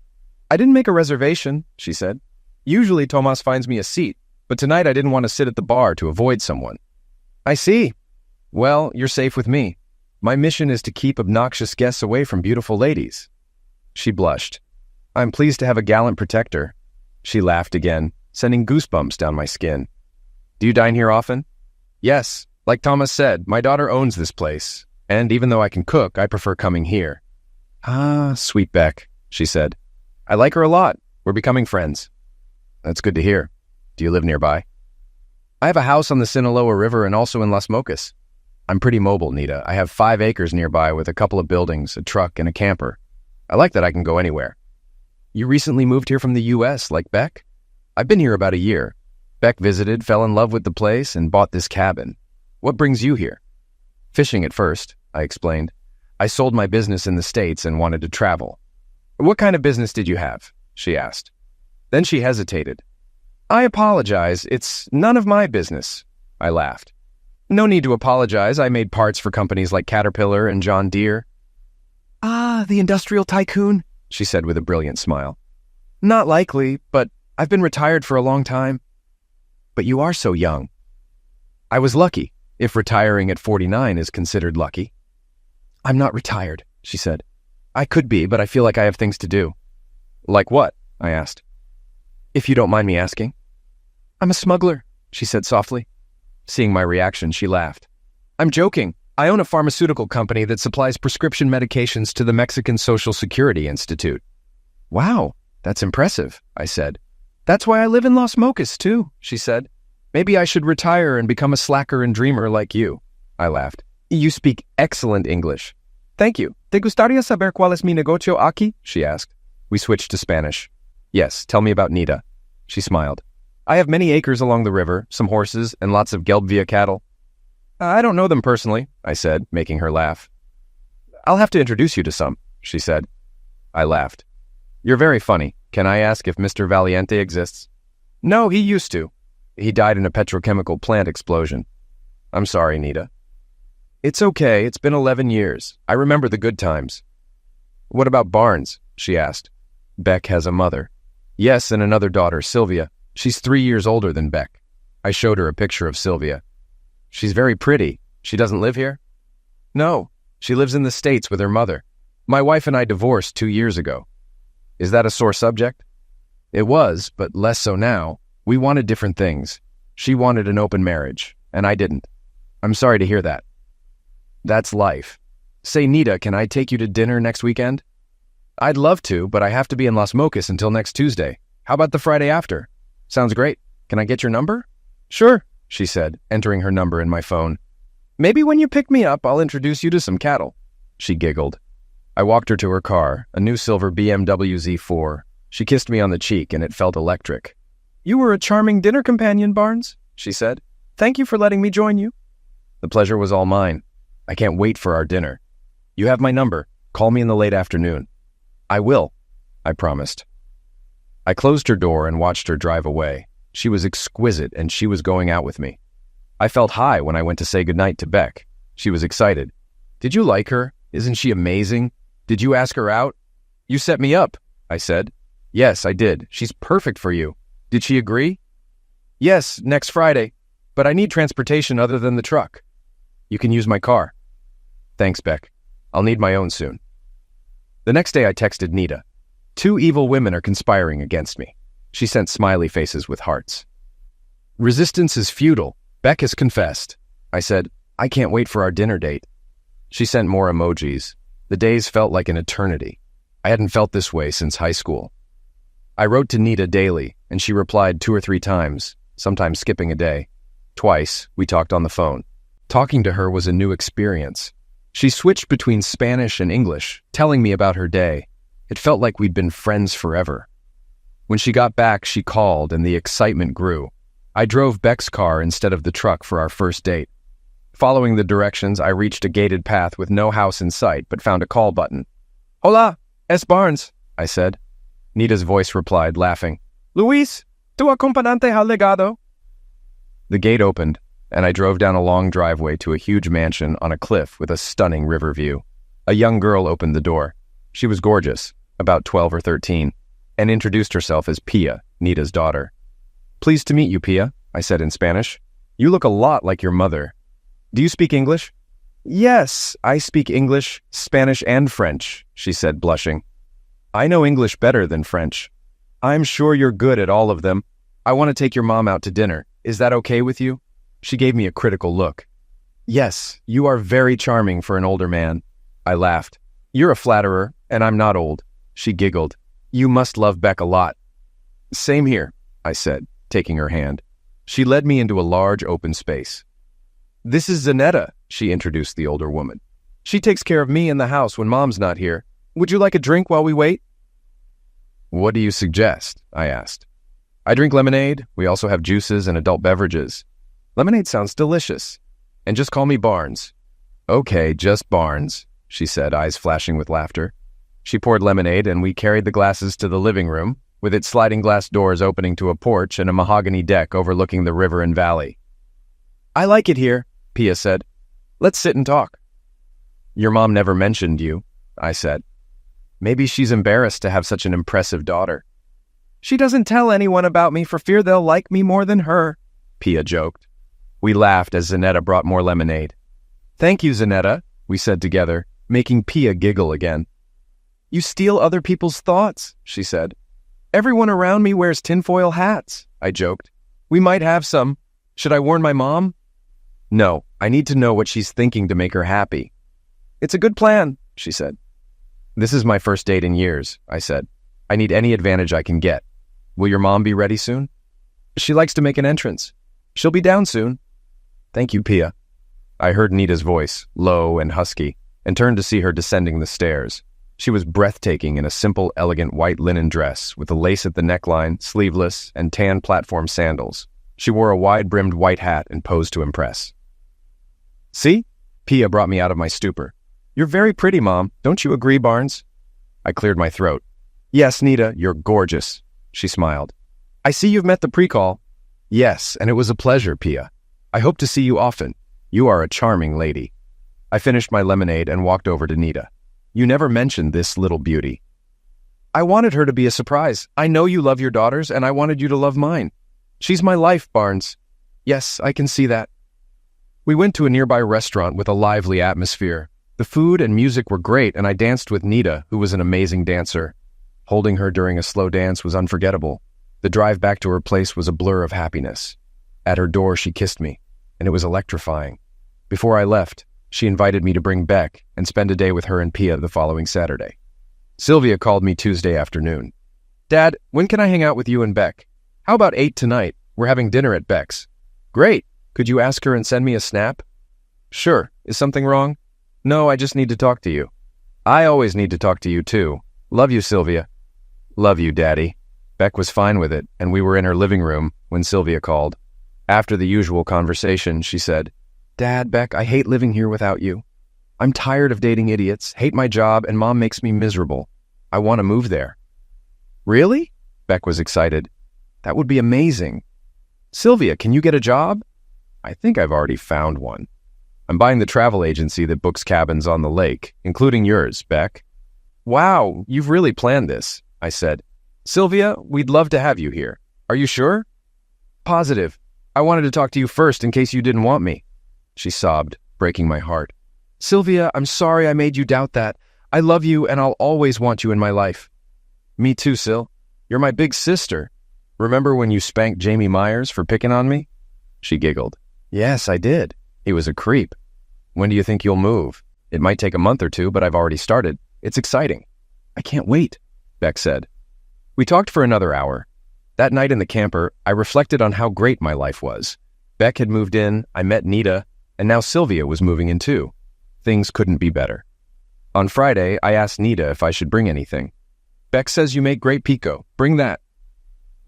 I didn't make a reservation, she said. Usually Tomas finds me a seat, but tonight I didn't want to sit at the bar to avoid someone. I see. Well, you're safe with me. My mission is to keep obnoxious guests away from beautiful ladies. She blushed. I'm pleased to have a gallant protector. She laughed again, sending goosebumps down my skin. Do you dine here often? Yes. Like Thomas said, my daughter owns this place, and even though I can cook, I prefer coming here. Ah, sweet Beck, she said. I like her a lot. We're becoming friends. That's good to hear. Do you live nearby? I have a house on the Sinaloa River and also in Las Mocas. I'm pretty mobile, Nita. I have 5 acres nearby with a couple of buildings, a truck, and a camper. I like that I can go anywhere. You recently moved here from the U.S., like Beck? I've been here about a year. Beck visited, fell in love with the place, and bought this cabin. What brings you here? Fishing at first, I explained. I sold my business in the States and wanted to travel. What kind of business did you have? She asked. Then she hesitated. I apologize. It's none of my business. I laughed. No need to apologize. I made parts for companies like Caterpillar and John Deere. Ah, the industrial tycoon, she said with a brilliant smile. Not likely, but I've been retired for a long time. But you are so young. I was lucky, if retiring at 49 is considered lucky. I'm not retired, she said. I could be, but I feel like I have things to do. Like what? I asked. If you don't mind me asking. I'm a smuggler, she said softly. Seeing my reaction, she laughed. I'm joking. I own a pharmaceutical company that supplies prescription medications to the Mexican Social Security Institute. Wow, that's impressive, I said. That's why I live in Las Mocas, too, she said. Maybe I should retire and become a slacker and dreamer like you. I laughed. You speak excellent English. Thank you. ¿Te gustaría saber cuál es mi negocio aquí? She asked. We switched to Spanish. Yes, tell me about Nita. She smiled. I have many acres along the river, some horses, and lots of Gelbvia cattle. I don't know them personally, I said, making her laugh. I'll have to introduce you to some, she said. I laughed. You're very funny. Can I ask if Mr. Valiente exists? No, he used to. He died in a petrochemical plant explosion. I'm sorry, Nita. It's okay. It's been 11 years. I remember the good times. What about Barnes? She asked. Beck has a mother. Yes, and another daughter, Sylvia. She's 3 years older than Beck. I showed her a picture of Sylvia. She's very pretty. She doesn't live here? No, she lives in the States with her mother. My wife and I divorced 2 years ago. Is that a sore subject? It was, but less so now. We wanted different things. She wanted an open marriage, and I didn't. I'm sorry to hear that. That's life. Say, Nita, can I take you to dinner next weekend? I'd love to, but I have to be in Las Mocas until next Tuesday. How about the Friday after? Sounds great. Can I get your number? Sure, she said, entering her number in my phone. Maybe when you pick me up, I'll introduce you to some cattle. She giggled. I walked her to her car, a new silver BMW Z4. She kissed me on the cheek, and it felt electric. You were a charming dinner companion, Barnes, she said. Thank you for letting me join you. The pleasure was all mine. I can't wait for our dinner. You have my number. Call me in the late afternoon. I will, I promised. I closed her door and watched her drive away. She was exquisite, and she was going out with me. I felt high when I went to say goodnight to Beck. She was excited. Did you like her? Isn't she amazing? Did you ask her out? You set me up, I said. Yes, I did. She's perfect for you. Did she agree? Yes, next Friday. But I need transportation other than the truck. You can use my car. Thanks, Beck. I'll need my own soon. The next day I texted Nita. 2 evil women are conspiring against me. She sent smiley faces with hearts. Resistance is futile. Beck has confessed. I said, I can't wait for our dinner date. She sent more emojis. The days felt like an eternity. I hadn't felt this way since high school. I wrote to Nita daily, and she replied 2 or 3 times, sometimes skipping a day. Twice, we talked on the phone. Talking to her was a new experience. She switched between Spanish and English, telling me about her day. It felt like we'd been friends forever. When she got back, she called, and the excitement grew. I drove Beck's car instead of the truck for our first date. Following the directions, I reached a gated path with no house in sight, but found a call button. Hola, es Barnes, I said. Nita's voice replied, laughing. Luis, tu acompañante ha llegado. The gate opened, and I drove down a long driveway to a huge mansion on a cliff with a stunning river view. A young girl opened the door. She was gorgeous, about 12 or 13, and introduced herself as Pia, Nita's daughter. Pleased to meet you, Pia, I said in Spanish. You look a lot like your mother. Do you speak English? Yes, I speak English, Spanish, and French, she said, blushing. I know English better than French. I'm sure you're good at all of them. I want to take your mom out to dinner. Is that okay with you? She gave me a critical look. Yes, you are very charming for an older man. I laughed. You're a flatterer, and I'm not old. She giggled. You must love Beck a lot. Same here, I said, taking her hand. She led me into a large open space. This is Zanetta, she introduced the older woman. She takes care of me in the house when Mom's not here. Would you like a drink while we wait? What do you suggest? I asked. I drink lemonade. We also have juices and adult beverages. Lemonade sounds delicious. And just call me Barnes. Okay, just Barnes, she said, eyes flashing with laughter. She poured lemonade, and we carried the glasses to the living room, with its sliding glass doors opening to a porch and a mahogany deck overlooking the river and valley. I like it here, Pia said. Let's sit and talk. Your mom never mentioned you, I said. Maybe she's embarrassed to have such an impressive daughter. She doesn't tell anyone about me for fear they'll like me more than her, Pia joked. We laughed as Zanetta brought more lemonade. Thank you, Zanetta, we said together, making Pia giggle again. You steal other people's thoughts, she said. Everyone around me wears tinfoil hats, I joked. We might have some. Should I warn my mom? No, I need to know what she's thinking to make her happy. It's a good plan, she said. This is my first date in years, I said. I need any advantage I can get. Will your mom be ready soon? She likes to make an entrance. She'll be down soon. Thank you, Pia. I heard Nita's voice, low and husky, and turned to see her descending the stairs. She was breathtaking in a simple, elegant white linen dress with a lace at the neckline, sleeveless, and tan platform sandals. She wore a wide-brimmed white hat and posed to impress. See? Pia brought me out of my stupor. You're very pretty, Mom. Don't you agree, Barnes? I cleared my throat. Yes, Nita, you're gorgeous. She smiled. I see you've met the pre-call. Yes, and it was a pleasure, Pia. I hope to see you often. You are a charming lady. I finished my lemonade and walked over to Nita. You never mentioned this little beauty. I wanted her to be a surprise. I know you love your daughters, and I wanted you to love mine. She's my life, Barnes. Yes, I can see that. We went to a nearby restaurant with a lively atmosphere. The food and music were great, and I danced with Nita, who was an amazing dancer. Holding her during a slow dance was unforgettable. The drive back to her place was a blur of happiness. At her door, she kissed me, and it was electrifying. Before I left, she invited me to bring Beck and spend a day with her and Pia the following Saturday. Sylvia called me Tuesday afternoon. Dad, when can I hang out with you and Beck? How about 8 tonight? We're having dinner at Beck's. Great. Could you ask her and send me a snap? Sure. Is something wrong? No, I just need to talk to you. I always need to talk to you too. Love you, Sylvia. Love you, Daddy. Beck was fine with it, and we were in her living room when Sylvia called. After the usual conversation, she said, Dad, Beck, I hate living here without you. I'm tired of dating idiots, hate my job, and Mom makes me miserable. I want to move there. Really? Beck was excited. That would be amazing. Sylvia, can you get a job? I think I've already found one. I'm buying the travel agency that books cabins on the lake, including yours, Beck. Wow, you've really planned this, I said. Sylvia, we'd love to have you here. Are you sure? Positive. I wanted to talk to you first in case you didn't want me. She sobbed, breaking my heart. Sylvia, I'm sorry I made you doubt that. I love you and I'll always want you in my life. Me too, Syl. You're my big sister. Remember when you spanked Jamie Myers for picking on me? She giggled. Yes, I did. He was a creep. When do you think you'll move? It might take a month or two, but I've already started. It's exciting. I can't wait, Beck said. We talked for another hour. That night in the camper, I reflected on how great my life was. Beck had moved in, I met Nita, and now Sylvia was moving in too. Things couldn't be better. On Friday, I asked Nita if I should bring anything. Beck says you make great pico. Bring that.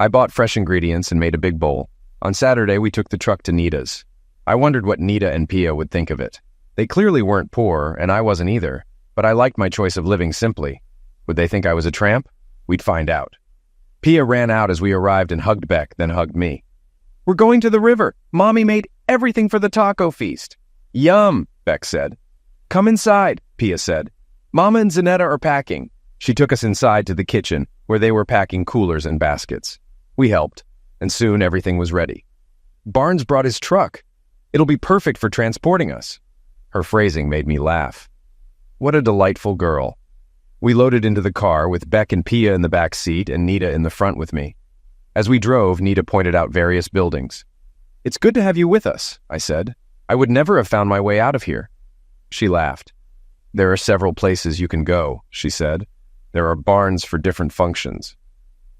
I bought fresh ingredients and made a big bowl. On Saturday, we took the truck to Nita's. I wondered what Nita and Pia would think of it. They clearly weren't poor, and I wasn't either, but I liked my choice of living simply. Would they think I was a tramp? We'd find out. Pia ran out as we arrived and hugged Beck, then hugged me. We're going to the river. Mommy made everything for the taco feast. Yum, Beck said. Come inside, Pia said. Mama and Zanetta are packing. She took us inside to the kitchen, where they were packing coolers and baskets. We helped, and soon everything was ready. Barnes brought his truck. It'll be perfect for transporting us. Her phrasing made me laugh. What a delightful girl. We loaded into the car with Beck and Pia in the back seat and Nita in the front with me. As we drove, Nita pointed out various buildings. It's good to have you with us, I said. I would never have found my way out of here. She laughed. There are several places you can go, she said. There are barns for different functions.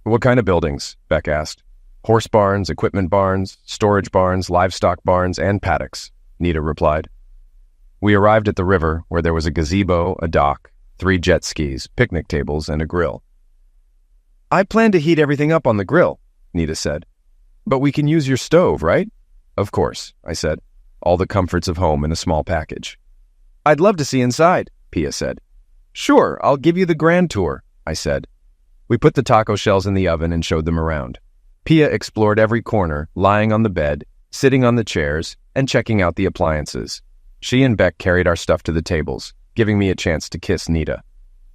What kind of buildings? Beck asked. Horse barns, equipment barns, storage barns, livestock barns, and paddocks, Nita replied. We arrived at the river, where there was a gazebo, a dock, 3 jet skis, picnic tables, and a grill. I plan to heat everything up on the grill, Nita said. But we can use your stove, right? Of course, I said. All the comforts of home in a small package. I'd love to see inside, Pia said. Sure, I'll give you the grand tour, I said. We put the taco shells in the oven and showed them around. Pia explored every corner, lying on the bed, sitting on the chairs, and checking out the appliances. She and Beck carried our stuff to the tables, giving me a chance to kiss Nita.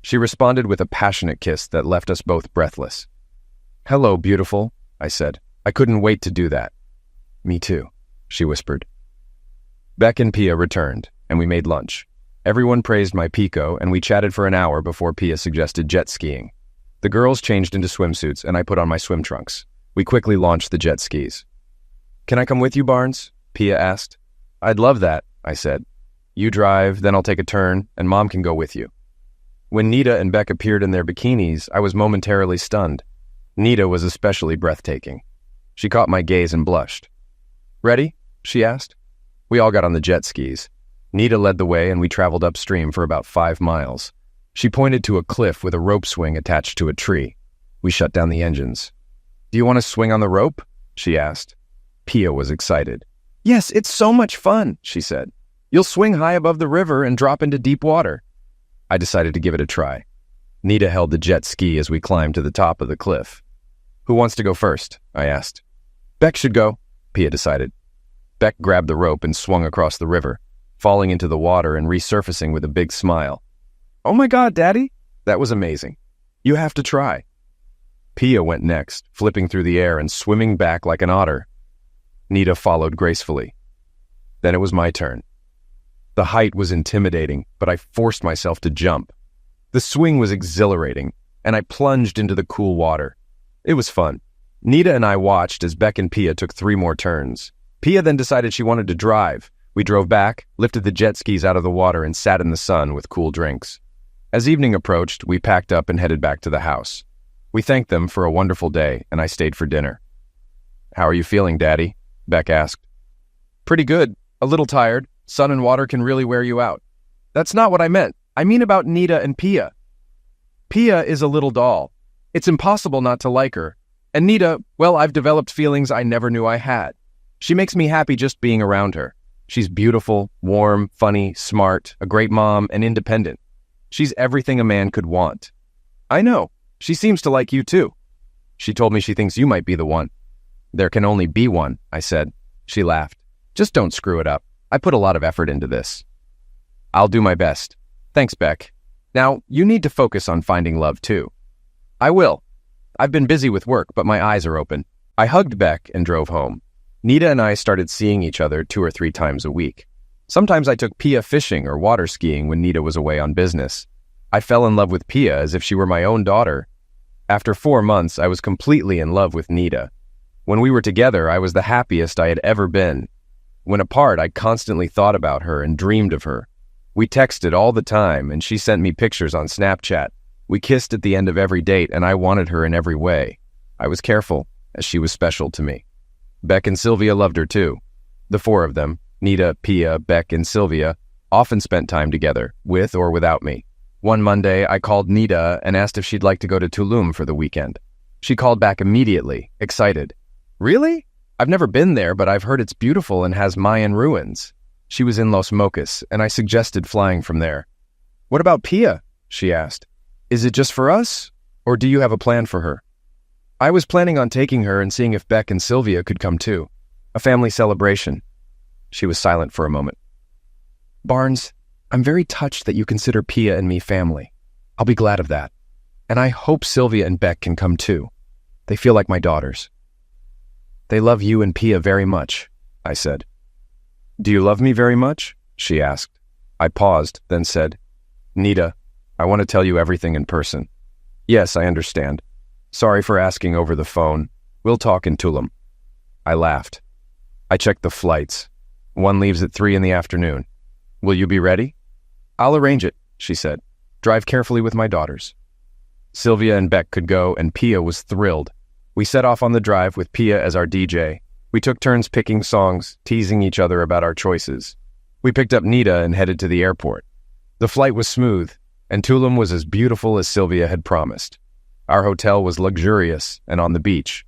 She responded with a passionate kiss that left us both breathless. Hello, beautiful, I said. I couldn't wait to do that. Me too, she whispered. Beck and Pia returned, and we made lunch. Everyone praised my pico, and we chatted for an hour before Pia suggested jet skiing. The girls changed into swimsuits, and I put on my swim trunks. We quickly launched the jet skis. Can I come with you, Barnes? Pia asked. I'd love that, I said. You drive, then I'll take a turn, and Mom can go with you. When Nita and Beck appeared in their bikinis, I was momentarily stunned. Nita was especially breathtaking. She caught my gaze and blushed. Ready? She asked. We all got on the jet skis. Nita led the way and we traveled upstream for about 5 miles. She pointed to a cliff with a rope swing attached to a tree. We shut down the engines. Do you want to swing on the rope? She asked. Pia was excited. Yes, it's so much fun, she said. You'll swing high above the river and drop into deep water. I decided to give it a try. Nita held the jet ski as we climbed to the top of the cliff. Who wants to go first? I asked. Beck should go, Pia decided. Beck grabbed the rope and swung across the river, falling into the water and resurfacing with a big smile. Oh my God, Daddy! That was amazing. You have to try. Pia went next, flipping through the air and swimming back like an otter. Nita followed gracefully. Then it was my turn. The height was intimidating, but I forced myself to jump. The swing was exhilarating, and I plunged into the cool water. It was fun. Nita and I watched as Beck and Pia took 3 more turns. Pia then decided she wanted to drive. We drove back, lifted the jet skis out of the water, and sat in the sun with cool drinks. As evening approached, we packed up and headed back to the house. We thanked them for a wonderful day, and I stayed for dinner. How are you feeling, Daddy? Beck asked. Pretty good. A little tired. Sun and water can really wear you out. That's not what I meant. I mean about Nita and Pia. Pia is a little doll. It's impossible not to like her. And Nita, well, I've developed feelings I never knew I had. She makes me happy just being around her. She's beautiful, warm, funny, smart, a great mom, and independent. She's everything a man could want. I know. She seems to like you too. She told me she thinks you might be the one. There can only be one, I said. She laughed. Just don't screw it up. I put a lot of effort into this. I'll do my best. Thanks, Beck. Now, you need to focus on finding love too. I will. I've been busy with work, but my eyes are open. I hugged Beck and drove home. Nita and I started seeing each other 2 or 3 times a week. Sometimes I took Pia fishing or water skiing when Nita was away on business. I fell in love with Pia as if she were my own daughter. After 4 months, I was completely in love with Nita. When we were together, I was the happiest I had ever been. When apart, I constantly thought about her and dreamed of her. We texted all the time, and she sent me pictures on Snapchat. We kissed at the end of every date, and I wanted her in every way. I was careful, as she was special to me. Beck and Sylvia loved her too. The 4 of them, Nita, Pia, Beck, and Sylvia, often spent time together, with or without me. One Monday, I called Nita and asked if she'd like to go to Tulum for the weekend. She called back immediately, excited. Really? I've never been there, but I've heard it's beautiful and has Mayan ruins. She was in Los Mocas, and I suggested flying from there. What about Pia? She asked. Is it just for us, or do you have a plan for her? I was planning on taking her and seeing if Beck and Sylvia could come too. A family celebration. She was silent for a moment. Barnes, I'm very touched that you consider Pia and me family. I'll be glad of that. And I hope Sylvia and Beck can come too. They feel like my daughters. They love you and Pia very much, I said. Do you love me very much? She asked. I paused, then said, Nita, I want to tell you everything in person. Yes, I understand. Sorry for asking over the phone. We'll talk in Tulum. I laughed. I checked the flights. One leaves at 3 in the afternoon. Will you be ready? I'll arrange it, she said. Drive carefully with my daughters. Sylvia and Beck could go, and Pia was thrilled. We set off on the drive with Pia as our DJ. We took turns picking songs, teasing each other about our choices. We picked up Nita and headed to the airport. The flight was smooth, and Tulum was as beautiful as Sylvia had promised. Our hotel was luxurious and on the beach.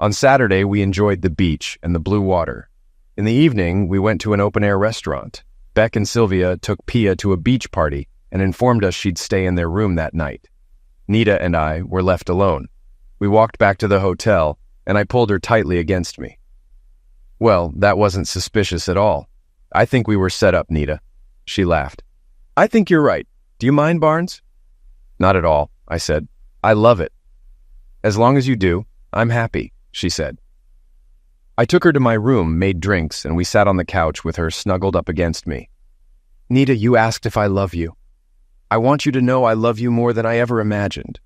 On Saturday, we enjoyed the beach and the blue water. In the evening, we went to an open-air restaurant. Beck and Sylvia took Pia to a beach party and informed us she'd stay in their room that night. Nita and I were left alone. We walked back to the hotel, and I pulled her tightly against me. Well, that wasn't suspicious at all. I think we were set up, Nita. She laughed. I think you're right. Do you mind, Barnes? Not at all, I said. I love it. As long as you do, I'm happy, she said. I took her to my room, made drinks, and we sat on the couch with her snuggled up against me. Nita, you asked if I love you. I want you to know I love you more than I ever imagined.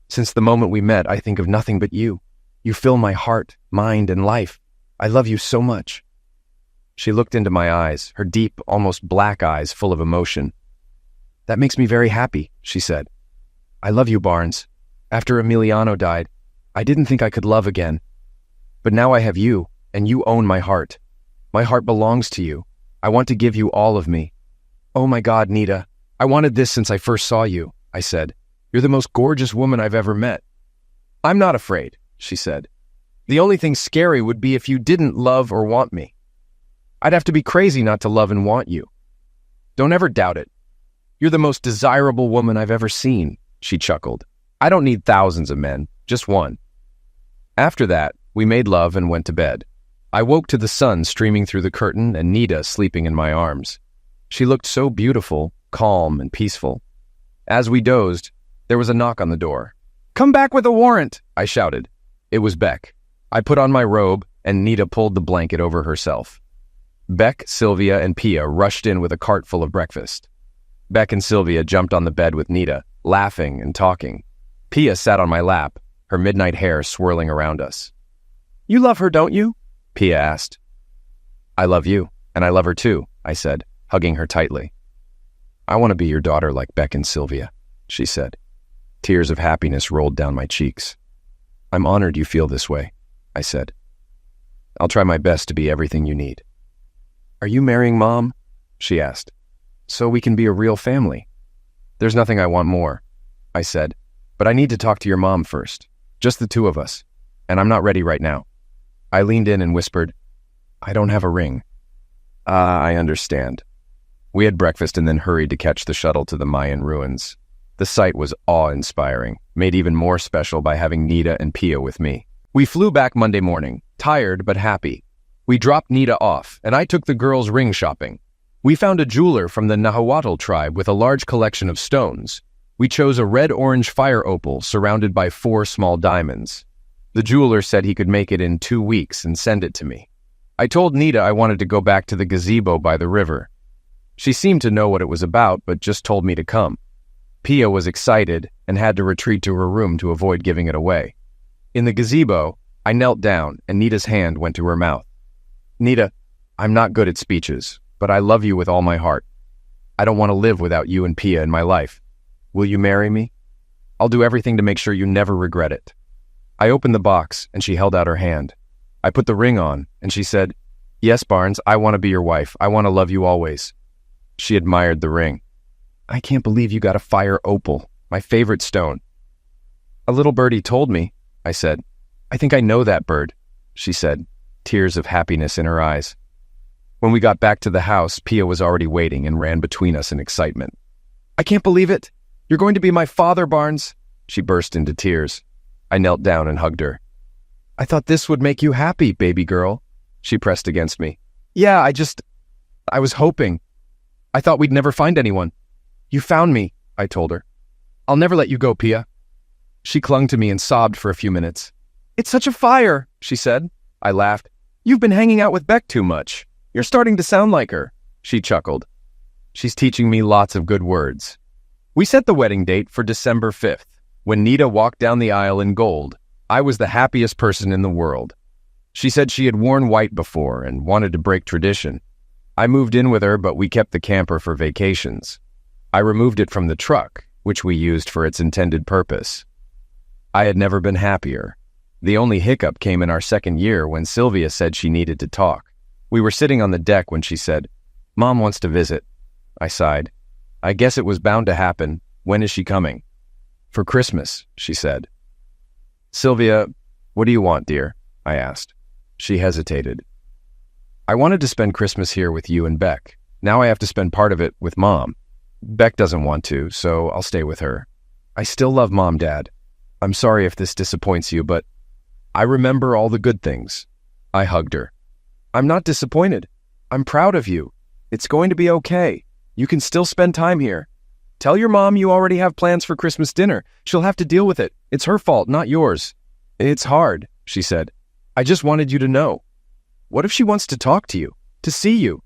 Since the moment we met, I think of nothing but you. You fill my heart, mind, and life. I love you so much. She looked into my eyes, her deep, almost black eyes full of emotion. "That makes me very happy," she said. "I love you, Barnes. After Emiliano died, I didn't think I could love again. But now I have you, and you own my heart. My heart belongs to you. I want to give you all of me." "Oh my God, Nita. I wanted this since I first saw you," I said. "You're the most gorgeous woman I've ever met." "I'm not afraid," she said. "The only thing scary would be if you didn't love or want me. I'd have to be crazy not to love and want you. Don't ever doubt it. You're the most desirable woman I've ever seen," she chuckled. "I don't need thousands of men, just one." After that, we made love and went to bed. I woke to the sun streaming through the curtain and Nita sleeping in my arms. She looked so beautiful, calm, and peaceful. As we dozed, there was a knock on the door. "Come back with a warrant," I shouted. It was Beck. I put on my robe, and Nita pulled the blanket over herself. Beck, Sylvia, and Pia rushed in with a cart full of breakfast. Beck and Sylvia jumped on the bed with Nita, laughing and talking. Pia sat on my lap, her midnight hair swirling around us. "You love her, don't you?" Pia asked. "I love you, and I love her too," I said, hugging her tightly. "I want to be your daughter like Beck and Sylvia," she said. Tears of happiness rolled down my cheeks. "I'm honored you feel this way," I said. "I'll try my best to be everything you need." "Are you marrying Mom?" she asked. "So we can be a real family." "There's nothing I want more," I said, "but I need to talk to your mom first. Just the two of us, and I'm not ready right now." I leaned in and whispered, "I don't have a ring." I understand." We had breakfast and then hurried to catch the shuttle to the Mayan ruins. The sight was awe-inspiring, made even more special by having Nita and Pia with me. We flew back Monday morning, tired but happy. We dropped Nita off, and I took the girls ring shopping. We found a jeweler from the Nahuatl tribe with a large collection of stones. We chose a red-orange fire opal surrounded by 4 small diamonds. The jeweler said he could make it in 2 weeks and send it to me. I told Nita I wanted to go back to the gazebo by the river. She seemed to know what it was about, but just told me to come. Pia was excited and had to retreat to her room to avoid giving it away. In the gazebo, I knelt down and Nita's hand went to her mouth. "Nita, I'm not good at speeches, but I love you with all my heart. I don't want to live without you and Pia in my life. Will you marry me? I'll do everything to make sure you never regret it." I opened the box and she held out her hand. I put the ring on and she said, "Yes, Barnes, I want to be your wife. I want to love you always." She admired the ring. "I can't believe you got a fire opal, my favorite stone." "A little birdie told me," I said. "I think I know that bird," she said, tears of happiness in her eyes. When we got back to the house, Pia was already waiting and ran between us in excitement. "I can't believe it! You're going to be my father, Barnes!" She burst into tears. I knelt down and hugged her. "I thought this would make you happy, baby girl." She pressed against me. "Yeah, I was hoping. I thought we'd never find anyone." "You found me," I told her. "I'll never let you go, Pia." She clung to me and sobbed for a few minutes. "It's such a fire," she said. I laughed. "You've been hanging out with Beck too much. You're starting to sound like her." She chuckled. "She's teaching me lots of good words." We set the wedding date for December 5th. When Nita walked down the aisle in gold, I was the happiest person in the world. She said she had worn white before and wanted to break tradition. I moved in with her, but we kept the camper for vacations. I removed it from the truck, which we used for its intended purpose. I had never been happier. The only hiccup came in our second year when Sylvia said she needed to talk. We were sitting on the deck when she said, "Mom wants to visit." I sighed. "I guess it was bound to happen. When is she coming?" "For Christmas," she said. "Sylvia, what do you want, dear?" I asked. She hesitated. "I wanted to spend Christmas here with you and Beck. Now I have to spend part of it with Mom. Beck doesn't want to, so I'll stay with her. I still love Mom, Dad. I'm sorry if this disappoints you, but I remember all the good things." I hugged her. "I'm not disappointed. I'm proud of you. It's going to be okay. You can still spend time here. Tell your mom you already have plans for Christmas dinner. She'll have to deal with it. It's her fault, not yours." "It's hard," she said. "I just wanted you to know." "What if she wants to talk to you, to see you?"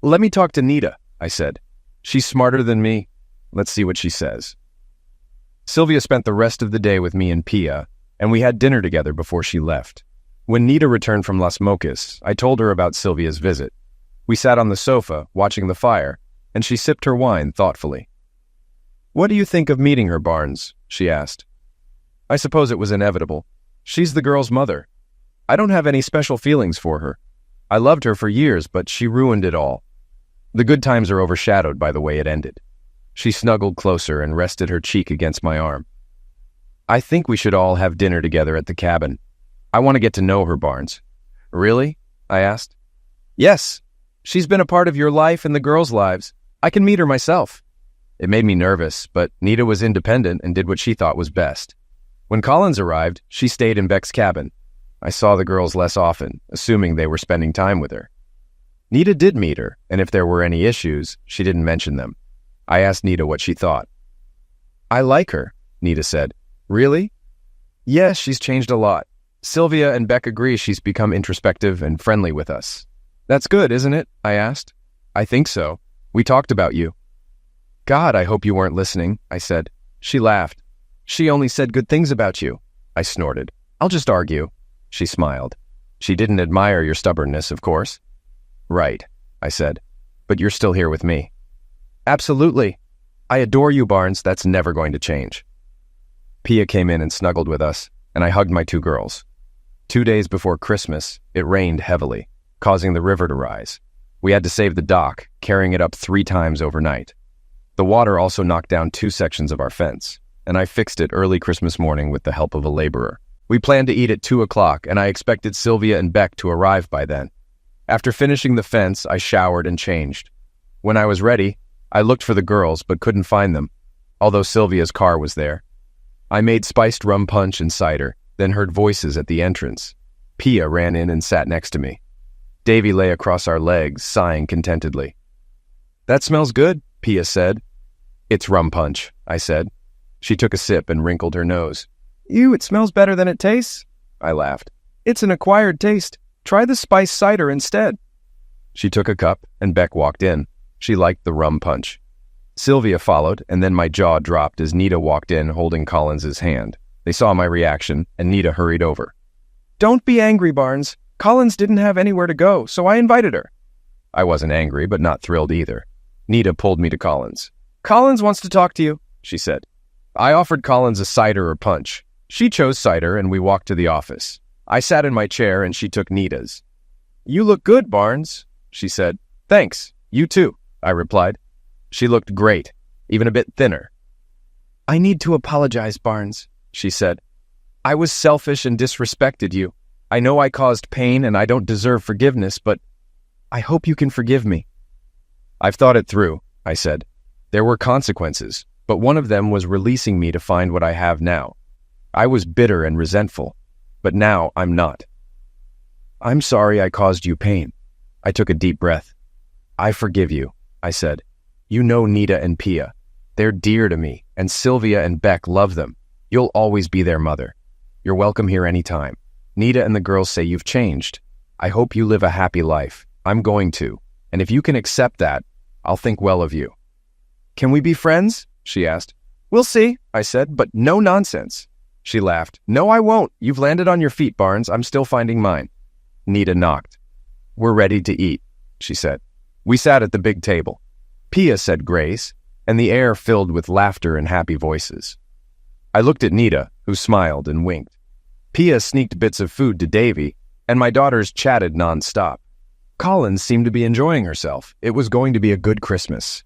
"Let me talk to Nita," I said. "She's smarter than me. Let's see what she says." Sylvia spent the rest of the day with me and Pia, and we had dinner together before she left. When Nita returned from Las Mocas, I told her about Sylvia's visit. We sat on the sofa, watching the fire, and she sipped her wine thoughtfully. "What do you think of meeting her, Barnes?" she asked. I suppose it was inevitable. She's the girl's mother. I don't have any special feelings for her. I loved her for years, but she ruined it all. The good times are overshadowed by the way it ended. She snuggled closer and rested her cheek against my arm. "I think we should all have dinner together at the cabin. I want to get to know her, Barnes." "Really?" I asked. "Yes. She's been a part of your life and the girls' lives. I can meet her myself." It made me nervous, but Nita was independent and did what she thought was best. When Collins arrived, she stayed in Beck's cabin. I saw the girls less often, assuming they were spending time with her. Nita did meet her, and if there were any issues, she didn't mention them. I asked Nita what she thought. "I like her," Nita said. "Really?" "Yes, she's changed a lot. Sylvia and Beck agree she's become introspective and friendly with us." "That's good, isn't it?" I asked. "I think so. We talked about you." "God, I hope you weren't listening," I said. She laughed. "She only said good things about you." I snorted. "I'll just argue." She smiled. "She didn't admire your stubbornness, of course." "Right," I said. "But you're still here with me." "Absolutely. I adore you, Barnes. That's never going to change." Pia came in and snuggled with us, and I hugged my two girls. 2 days before Christmas, it rained heavily, causing the river to rise. We had to save the dock, carrying it up 3 times overnight. The water also knocked down 2 sections of our fence, and I fixed it early Christmas morning with the help of a laborer. We planned to eat at 2 o'clock, and I expected Sylvia and Beck to arrive by then. After finishing the fence, I showered and changed. When I was ready, I looked for the girls but couldn't find them, although Sylvia's car was there. I made spiced rum punch and cider, then heard voices at the entrance. Pia ran in and sat next to me. Davy lay across our legs, sighing contentedly. "That smells good," Pia said. "It's rum punch," I said. She took a sip and wrinkled her nose. "Ew, it smells better than it tastes," I laughed. "It's an acquired taste. Try the spiced cider instead." She took a cup, and Beck walked in. She liked the rum punch. Sylvia followed, and then my jaw dropped as Nita walked in holding Collins's hand. They saw my reaction, and Nita hurried over. "Don't be angry, Barnes. Collins didn't have anywhere to go, so I invited her." I wasn't angry, but not thrilled either. Nita pulled me to Collins. "Collins wants to talk to you," she said. I offered Collins a cider or punch. She chose cider, and we walked to the office. I sat in my chair, and she took Nita's. "You look good, Barnes," she said. "Thanks. You too," I replied. She looked great, even a bit thinner. "I need to apologize, Barnes," she said. "I was selfish and disrespected you. I know I caused pain and I don't deserve forgiveness, but I hope you can forgive me." "I've thought it through," I said. "There were consequences, but one of them was releasing me to find what I have now. I was bitter and resentful, but now I'm not." "I'm sorry I caused you pain." I took a deep breath. "I forgive you," I said. "You know Nita and Pia. They're dear to me, and Sylvia and Beck love them. You'll always be their mother. You're welcome here anytime. Nita and the girls say you've changed. I hope you live a happy life. I'm going to, and if you can accept that, I'll think well of you." "Can we be friends?" she asked. "We'll see," I said, "but no nonsense." She laughed. "No, I won't. You've landed on your feet, Barnes. I'm still finding mine." Nita knocked. "We're ready to eat," she said. We sat at the big table. Pia said grace, and the air filled with laughter and happy voices. I looked at Nita, who smiled and winked. Pia sneaked bits of food to Davy, and my daughters chatted nonstop. Collins seemed to be enjoying herself. It was going to be a good Christmas.